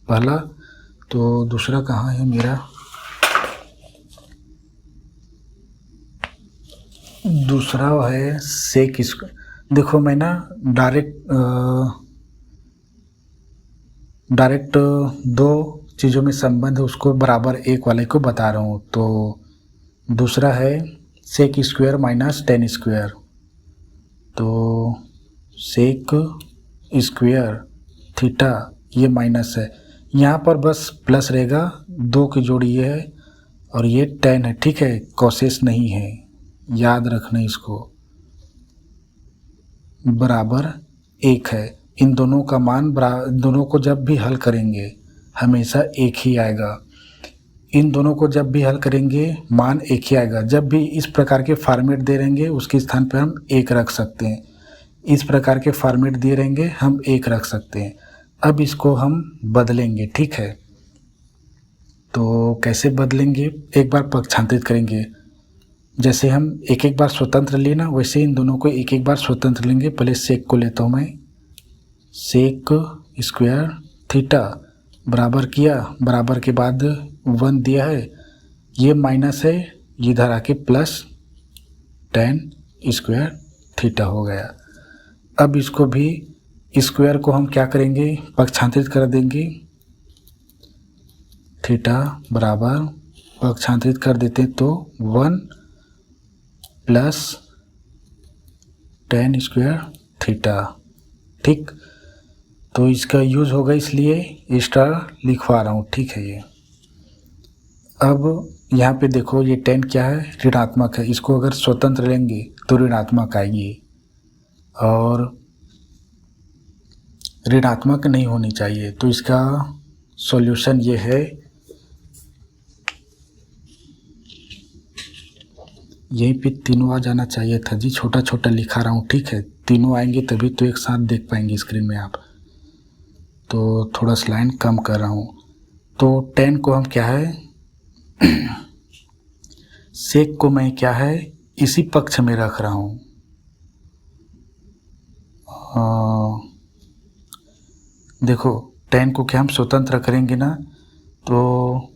पहला, तो दूसरा कहाँ है मेरा, दूसरा है सेक इसको। देखो मैं ना डायरेक्ट 2 चीज़ों में संबंध है उसको बराबर एक वाले को बता रहा हूँ। तो दूसरा है sec square minus tan square, तो सेक स्क्वायर थीटा ये माइनस है, यहाँ पर बस प्लस रहेगा, 2 की जोड़ी ये है और ये टेन है, ठीक है, कोसेस नहीं है, याद रखना इसको, बराबर 1 है। इन दोनों का मान दोनों को जब भी हल करेंगे हमेशा 1 ही आएगा। इन दोनों को जब भी हल करेंगे मान 1 ही आएगा। जब भी इस प्रकार के फॉर्मेट दे रहेंगे उसके स्थान पर हम 1 रख सकते हैं, इस प्रकार के फॉर्मेट दिए रहेंगे हम 1 रख सकते हैं। अब इसको हम बदलेंगे, ठीक है। तो कैसे बदलेंगे, एक बार पक्षांतरित करेंगे, जैसे हम एक एक बार स्वतंत्र लिए ना, वैसे इन दोनों को एक एक बार स्वतंत्र लेंगे। पहले सेक को लेता हूँ मैं, सेक स्क्वायर थीटा बराबर किया, बराबर के बाद 1 दिया है, ये माइनस है, इधर आके प्लस टेन स्क्वायर थीटा हो गया। अब इसको भी स्क्वायर को हम क्या करेंगे, पक्षांतरित कर देंगे, थीटा बराबर पक्षांतरित कर देते तो 1 प्लस टेन स्क्वायर थीटा, ठीक। तो इसका यूज़ होगा इसलिए स्टार लिखवा रहा हूँ, ठीक है। ये अब यहाँ पे देखो ये 10 क्या है, ऋणात्मक है, इसको अगर स्वतंत्र लेंगे तो ऋणात्मक आएगी और ऋणात्मक नहीं होनी चाहिए। तो इसका सॉल्यूशन ये है, यहीं पे तीनों आ जाना चाहिए था जी, छोटा छोटा लिखा रहा हूँ, ठीक है। तीनों आएंगे तभी तो एक साथ देख पाएंगे स्क्रीन में आप। तो थोड़ा सा लाइन कम कर रहा हूँ। तो 10 को हम क्या है सेक को मैं क्या है इसी पक्ष में रख रहा हूँ। देखो 10 को क्या हम स्वतंत्र करेंगे ना, तो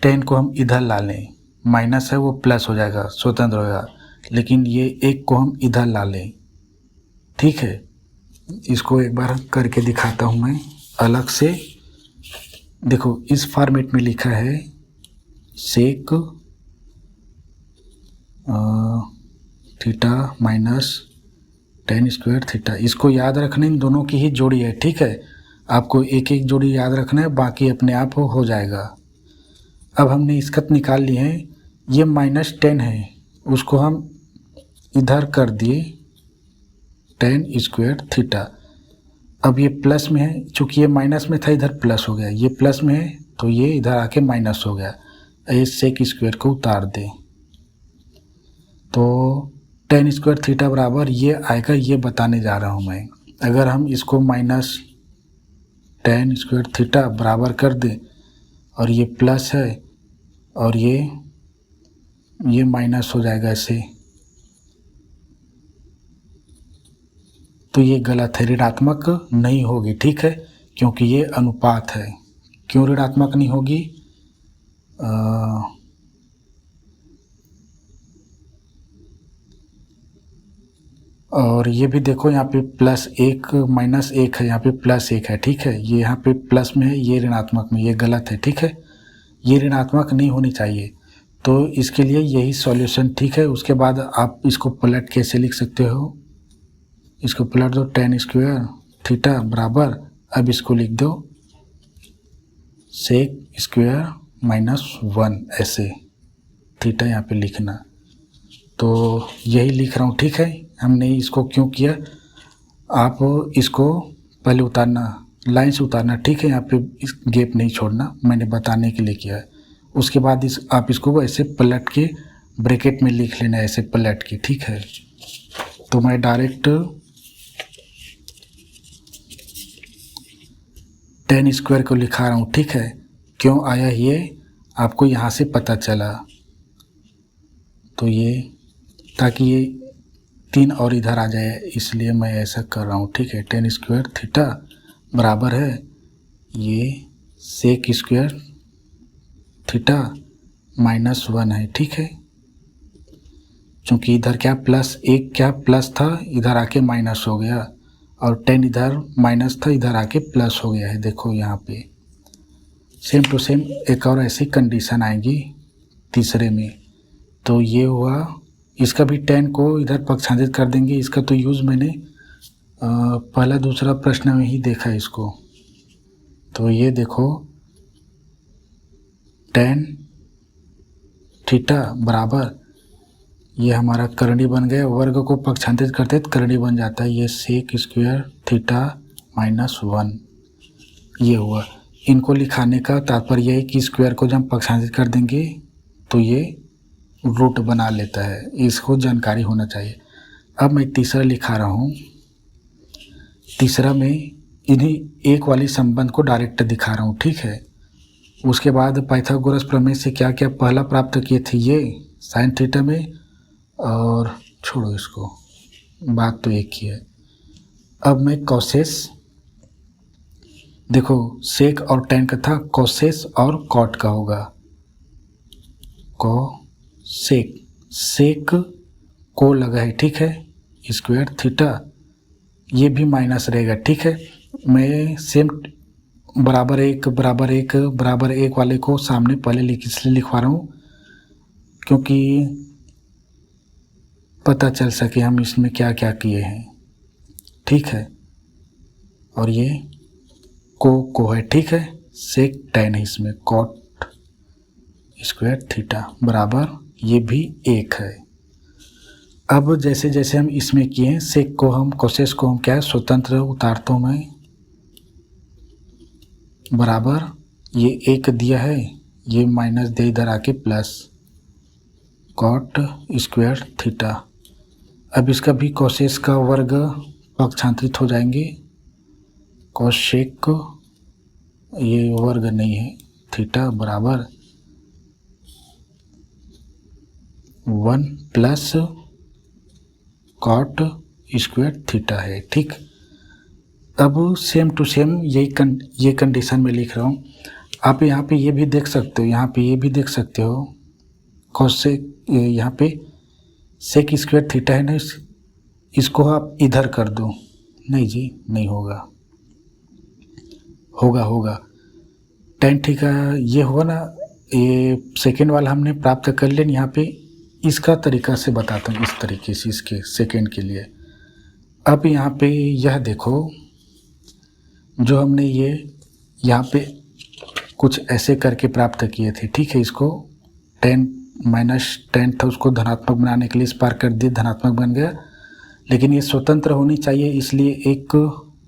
10 को हम इधर ला लें, माइनस है वो प्लस हो जाएगा, स्वतंत्र होगा। लेकिन ये 1 को हम इधर ला लें, ठीक है। इसको एक बार करके दिखाता हूँ मैं अलग से। देखो इस फॉर्मेट में लिखा है sec theta minus 10 square theta. इसको याद रखना, इन दोनों की ही जोड़ी है, ठीक है। आपको एक एक जोड़ी याद रखना है, बाकी अपने आप हो जाएगा। अब हमने इसका निकाल लिए हैं, ये -10 है, उसको हम इधर कर दिए 10 स्क्वायर थीटा। अब ये प्लस में है, चूँकि ये माइनस में था इधर प्लस हो गया, ये प्लस में है तो ये इधर आके माइनस हो गया। इस सेक स्क्वायर को उतार दें तो 10 स्क्वायर थीटा बराबर ये आएगा, ये बताने जा रहा हूँ मैं। अगर हम इसको -10 स्क्वायर थीटा बराबर कर दें और ये प्लस है और ये माइनस हो जाएगा ऐसे, तो ये गलत है, ऋणात्मक नहीं होगी, ठीक है, क्योंकि ये अनुपात है। क्यों ऋणात्मक नहीं होगी? और ये भी देखो यहाँ पे +1 -1 है, यहाँ पे +1 है, ठीक है। ये यहाँ पे प्लस में है, ये ऋणात्मक में, ये गलत है, ठीक है। ये ऋणात्मक नहीं होनी चाहिए, तो इसके लिए यही सॉल्यूशन, ठीक है। उसके बाद आप इसको पलट कैसे लिख सकते हो, इसको पलट दो 10 स्क्वायर थीटा बराबर, अब इसको लिख दो सेक स्क्वायर -1 ऐसे, थीटा यहाँ पे लिखना। तो यही लिख रहा हूँ, ठीक है। हमने इसको क्यों किया, आप इसको पहले उतारना, लाइन से उतारना, ठीक है। यहाँ पे इस गैप नहीं छोड़ना, मैंने बताने के लिए किया है। उसके बाद आप इसको ऐसे पलट के ब्रैकेट में लिख लेना, ऐसे पलट के, ठीक है। तो मैं डायरेक्ट 10 स्क्वायर को लिखा रहा हूँ, ठीक है। क्यों आया ये आपको यहाँ से पता चला, तो ये ताकि ये 3 और इधर आ जाए, इसलिए मैं ऐसा कर रहा हूँ, ठीक है। 10 स्क्वायर थीटा बराबर है ये सेक स्क्वायर थीटा -1 है, ठीक है। चूँकि इधर क्या +1 क्या प्लस था, इधर आके माइनस हो गया, और 10 इधर माइनस था, इधर आके प्लस हो गया है। देखो यहाँ पे सेम टू सेम एक और ऐसी कंडीशन आएगी तीसरे में। तो ये हुआ, इसका भी 10 को इधर पक्षांतरित कर देंगे। इसका तो यूज़ मैंने पहला दूसरा प्रश्न में ही देखा है इसको। तो ये देखो 10 थीटा बराबर, ये हमारा करणी बन गया, वर्ग को पक्षांतरित करते तो करणी बन जाता है, ये सेक स्क्वायर थीटा -1 ये हुआ। इनको लिखाने का तात्पर्य है कि स्क्वायर को जब हम पक्षांतरित कर देंगे तो ये रूट बना लेता है, इसको जानकारी होना चाहिए। अब मैं तीसरा लिखा रहा हूँ, तीसरा में इन्हीं एक वाली संबंध को डायरेक्ट दिखा रहा हूँ, ठीक है। उसके बाद पाइथागोरस प्रमेय से क्या क्या पहला प्राप्त किए थे, ये साइन थीटा में, और छोड़ो इसको, बात तो एक ही है। अब मैं कॉसेस, देखो सेक और 10 का था, कॉसेस और कॉट का होगा। सेक, सेक को लगा है, ठीक है, स्क्वायर थीटा, ये भी माइनस रहेगा, ठीक है। मैं सेम =1 वाले को सामने पहले इसलिए लिखवा रहा हूँ क्योंकि पता चल सके हम इसमें क्या क्या किए हैं, ठीक है। और ये को है, ठीक है, सेक 10 है इसमें, कॉट स्क्वायर थीटा बराबर ये भी 1 है। अब जैसे जैसे हम इसमें किए, सेक को हम कोसेस को हम क्या है स्वतंत्र उतारता हूँ मैं, बराबर ये 1 दिया है, ये माइनस दे इधर आके प्लस, कॉट स्क्वायर थीटा। अब इसका भी कोसेक का वर्ग पक्षांतरित हो जाएंगे, कोसेक ये वर्ग नहीं है, थीटा बराबर 1 प्लस कॉट स्क्वायर थीटा है। ठीक, अब सेम टू सेम ये कंडीशन में लिख रहा हूँ। आप यहाँ पे ये भी देख सकते हो, यहाँ पे ये भी देख सकते हो, कोसेक यहाँ पे सेक स्क्वायर थीटा है ना, इसको आप इधर कर दो। नहीं जी, नहीं होगा, होगा टेन थीटा ये होगा ना, ये सेकेंड वाला हमने प्राप्त कर लिया। यहाँ पे इसका तरीका से बताता हूँ, इस तरीके से इसके सेकेंड के लिए। अब यहाँ पे यह देखो, जो हमने ये यहाँ पे कुछ ऐसे करके प्राप्त किए थे, ठीक है, इसको 10 माइनस 10 था, उसको धनात्मक बनाने के लिए इस पार कर दिए, धनात्मक बन गया। लेकिन ये स्वतंत्र होनी चाहिए, इसलिए एक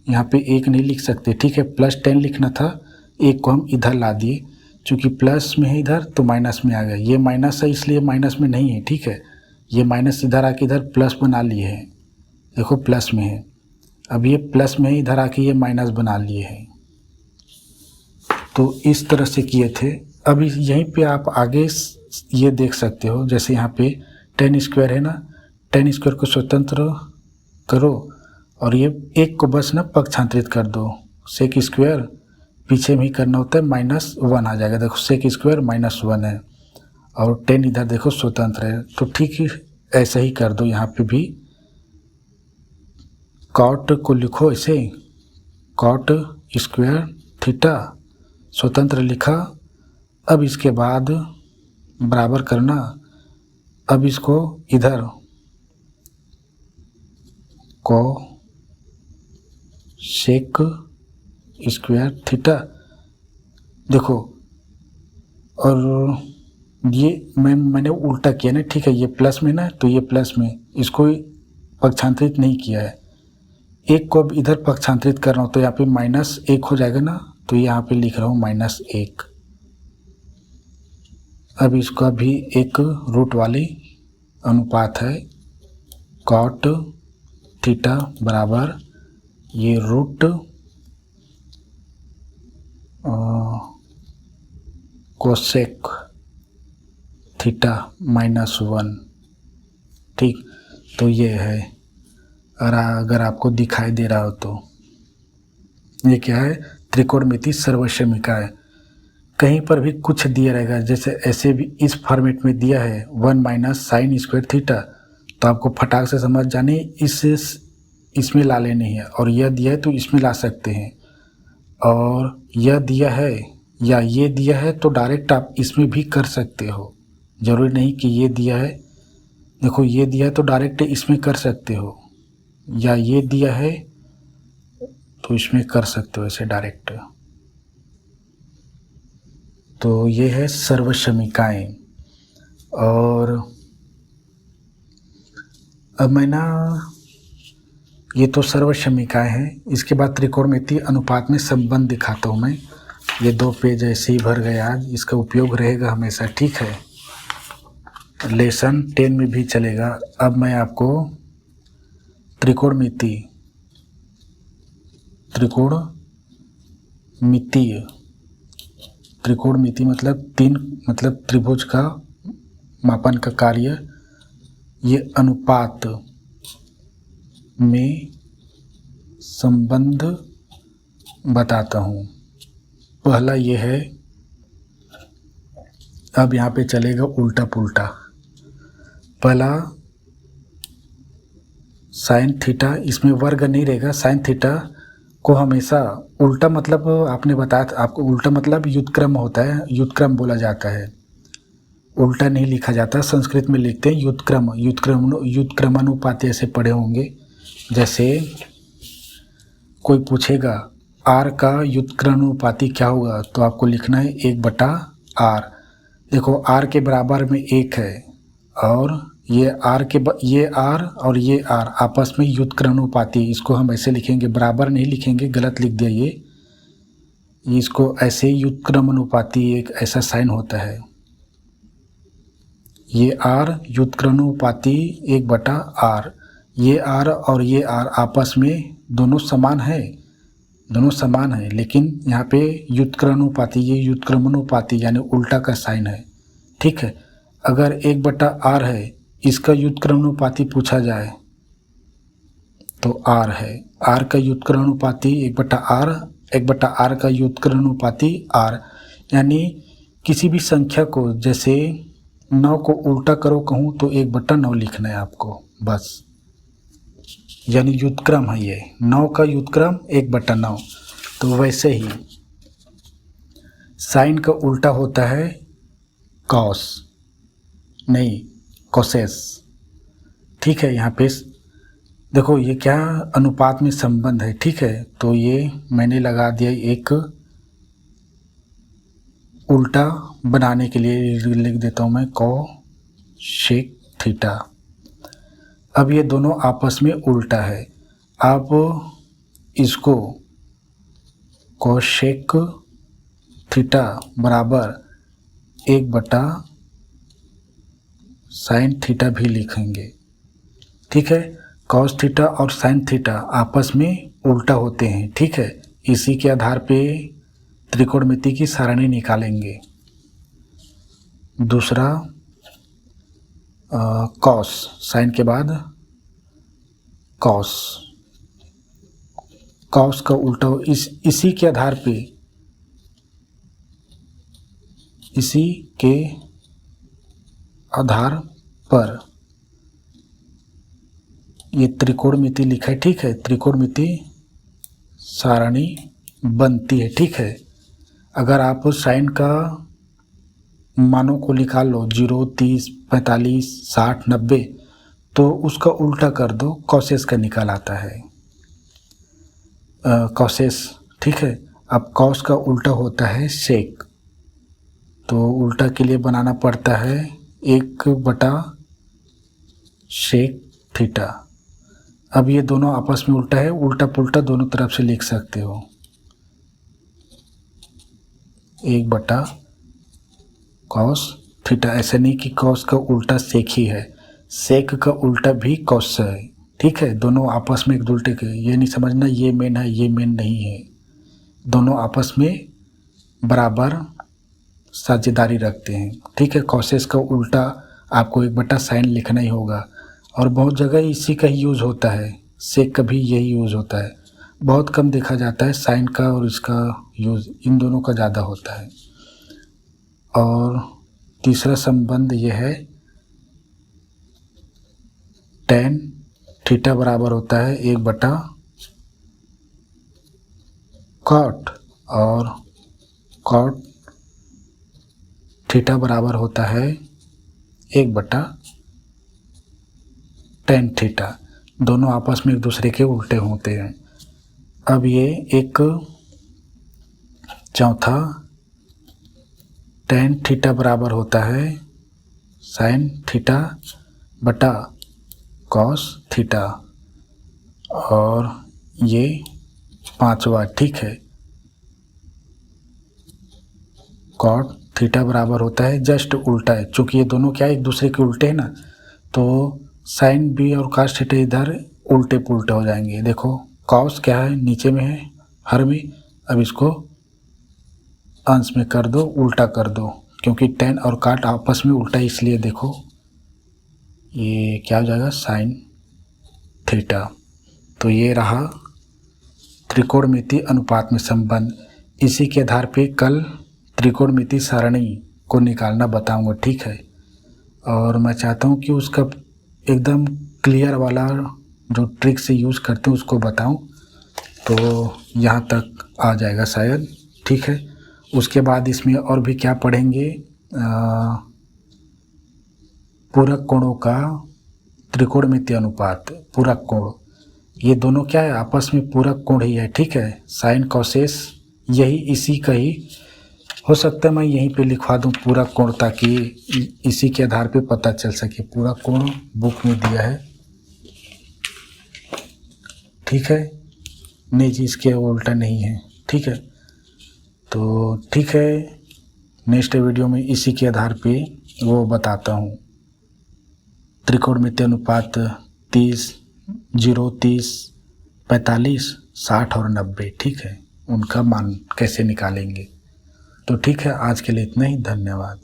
यहाँ पे एक नहीं लिख सकते, ठीक है, +10 लिखना था, एक को हम इधर ला दिए, चूँकि प्लस में है इधर तो माइनस में आ गया। ये माइनस है इसलिए माइनस में नहीं है, ठीक है, ये माइनस इधर आके इधर प्लस बना लिए हैं, देखो प्लस में है। अब ये प्लस में इधर आके ये माइनस बना लिए हैं, तो इस तरह से किए थे। अब यहीं पे आप आगे ये देख सकते हो, जैसे यहाँ पे 10 स्क्वायर है ना, 10 स्क्वायर को स्वतंत्र करो और ये एक को बस ना पक्षांतरित कर दो, सेक स्क्वायर पीछे में ही करना होता है, -1 आ जाएगा। देखो सेक स्क्वायर -1 है और 10 इधर देखो स्वतंत्र है, तो ठीक ही ऐसा ही कर दो। यहाँ पे भी कॉट को लिखो ऐसे, कॉट स्क्वायर थीटा स्वतंत्र लिखा। अब इसके बाद बराबर करना, अब इसको इधर को सेक स्क्वायर थीटा देखो, और ये मैंने उल्टा किया ना, ठीक है, ये प्लस में ना, तो ये प्लस में, इसको पक्षांतरित नहीं किया है। एक को अब इधर पक्षांतरित कर रहा हूँ तो यहाँ पे -1 हो जाएगा ना, तो यहाँ पे लिख रहा हूँ -1। अब इसका भी एक रूट वाली अनुपात है, कॉट थीटा बराबर ये रूट कोसेक थीटा -1। ठीक, तो ये है, और अगर आपको दिखाई दे रहा हो तो ये क्या है, त्रिकोणमिति सर्वसमीका है। कहीं पर भी कुछ दिया रहेगा, जैसे ऐसे भी इस फॉर्मेट में दिया है 1 - sin स्क्वायर थीटा, तो आपको फटाक से समझ जाने इसमें ला लेनी है, और यह दिया है तो इसमें ला सकते हैं, और यह दिया है या ये दिया है तो डायरेक्ट आप इसमें भी कर सकते हो, ज़रूरी नहीं कि ये दिया है। देखो ये दिया है तो डायरेक्ट इसमें कर सकते हो, या ये दिया है तो इसमें कर सकते हो ऐसे डायरेक्ट। तो ये है सर्वसमीकाएं। और अब मैं ना, ये तो सर्वसमीकाएं हैं, इसके बाद त्रिकोणमिति अनुपात में संबंध दिखाता हूँ मैं। ये 2 पेज ऐसे ही भर गए आज, इसका उपयोग रहेगा हमेशा, ठीक है, लेसन 10 में भी चलेगा। अब मैं आपको त्रिकोणमितीय मतलब 3 मतलब त्रिभुज का मापन का कार्य, ये अनुपात में संबंध बताता हूँ। पहला ये है, अब यहाँ पे चलेगा उल्टा पुल्टा। पहला साइन थीटा, इसमें वर्ग नहीं रहेगा, साइन थीटा को हमेशा उल्टा, मतलब आपने बताया था आपको, उल्टा मतलब व्युत्क्रम होता है, व्युत्क्रम बोला जाता है, उल्टा नहीं लिखा जाता। संस्कृत में लिखते हैं व्युत्क्रमानुपाती, ऐसे पढ़े होंगे। जैसे कोई पूछेगा r का व्युत्क्रमानुपाती क्या होगा, तो आपको लिखना है 1/r। देखो r के बराबर में 1 है, और ये r और ये r आपस में व्युत्क्रमानुपाती, इसको हम ऐसे लिखेंगे, बराबर नहीं लिखेंगे, गलत लिख दिया ये, इसको ऐसे व्युत्क्रमानुपाती एक ऐसा साइन होता है, ये आर व्युत्क्रमानुपाती 1/r। ये आर और ये आर आपस में दोनों समान है, लेकिन यहाँ पे व्युत्क्रमानुपाती, ये व्युत्क्रमानुपाती यानी उल्टा का साइन है, ठीक है। अगर 1/r है, इसका व्युत्क्रमानुपाती पूछा जाए तो r है। r का व्युत्क्रमानुपाती 1/r का व्युत्क्रमानुपाती r, यानी किसी भी संख्या को, जैसे 9 को उल्टा करो कहूँ तो 1/9 लिखना है आपको, बस, यानी व्युत्क्रम है ये, 9 का व्युत्क्रम 1/9। तो वैसे ही साइन का उल्टा होता है कॉस, नहीं कोसेस, ठीक है। यहाँ पे देखो ये क्या अनुपात में संबंध है, ठीक है। तो ये मैंने लगा दिया एक उल्टा बनाने के लिए, लिख देता हूँ मैं कोसेक थीटा। अब ये दोनों आपस में उल्टा है। आप इसको कोसेक थीटा बराबर 1/sin थीटा भी लिखेंगे, ठीक है। कॉस थीटा और साइन थीटा आपस में उल्टा होते हैं, ठीक है। इसी के आधार पे त्रिकोणमिति की सारणी निकालेंगे। दूसरा कॉस, साइन के बाद कॉस, कॉस का उल्टा इसी के आधार पे, इसी के आधार पर ये त्रिकोणमिति लिखा है, ठीक है। त्रिकोणमिति सारणी बनती है, ठीक है। अगर आप साइन का मानों को निकाल लो 0, 30, 45, 60, 90, तो उसका उल्टा कर दो, कॉसेस का निकाल आता है, कॉसेस, ठीक है। अब कॉस का उल्टा होता है सेक, तो उल्टा के लिए बनाना पड़ता है 1/सेक थीटा। अब ये दोनों आपस में उल्टा है, उल्टा पुल्टा दोनों तरफ से लिख सकते हो, 1/कॉस थीटा। ऐसा नहीं कि कॉस का उल्टा सेक ही है, सेक का उल्टा भी कॉस है, ठीक है। दोनों आपस में एक उल्टे के, ये नहीं समझना ये मेन है ये मेन नहीं है, दोनों आपस में बराबर साझेदारी रखते हैं, ठीक है। कॉसेस का उल्टा आपको 1/sin लिखना ही होगा, और बहुत जगह इसी का ही यूज़ होता है, सेक का भी यही यूज़ होता है। बहुत कम देखा जाता है साइन का और इसका यूज़, इन दोनों का ज़्यादा होता है। और तीसरा संबंध यह है tan थीटा बराबर होता है 1/cot, और cot थीटा बराबर होता है 1/tan थीटा। दोनों आपस में एक दूसरे के उल्टे होते हैं। अब ये एक चौथा tan थीटा बराबर होता है sin थीटा बटा cos थीटा, और ये पांचवा, ठीक है, cot थीटा बराबर होता है जस्ट उल्टा है, चूँकि ये दोनों क्या है एक दूसरे के उल्टे हैं ना, तो साइन बी और cos थीटा इधर उल्टे पुल्टे हो जाएंगे। देखो cos क्या है नीचे में है हर में, अब इसको अंश में कर दो, उल्टा कर दो, क्योंकि tan और cot आपस में उल्टा, इसलिए देखो ये क्या हो जाएगा sin थीटा। तो ये रहा त्रिकोणमिति अनुपात में संबंध। इसी के आधार पे कल त्रिकोणमिति सारणी को निकालना बताऊंगा, ठीक है। और मैं चाहता हूँ कि उसका एकदम क्लियर वाला जो ट्रिक से यूज़ करते हैं उसको बताऊं, तो यहाँ तक आ जाएगा शायद, ठीक है। उसके बाद इसमें और भी क्या पढ़ेंगे, पूरक कोणों का त्रिकोणमिति अनुपात, पूरक कोण, ये दोनों क्या है आपस में पूरक कोण ही है, ठीक है। साइन कॉसेस यही इसी का ही हो सकता है, मैं यहीं पे लिखवा दूं पूरक कोण, ताकि इसी के आधार पे पता चल सके। पूरक कोण बुक में दिया है, ठीक है, नहीं जी इसके उल्टा नहीं है, ठीक है। तो ठीक है, नेक्स्ट वीडियो में इसी के आधार पे वो बताता हूँ। त्रिकोणमितीय अनुपात 30, 0, 30, 45, 60 और 90, ठीक है, उनका मान कैसे निकालेंगे। तो ठीक है, आज के लिए इतना ही, धन्यवाद।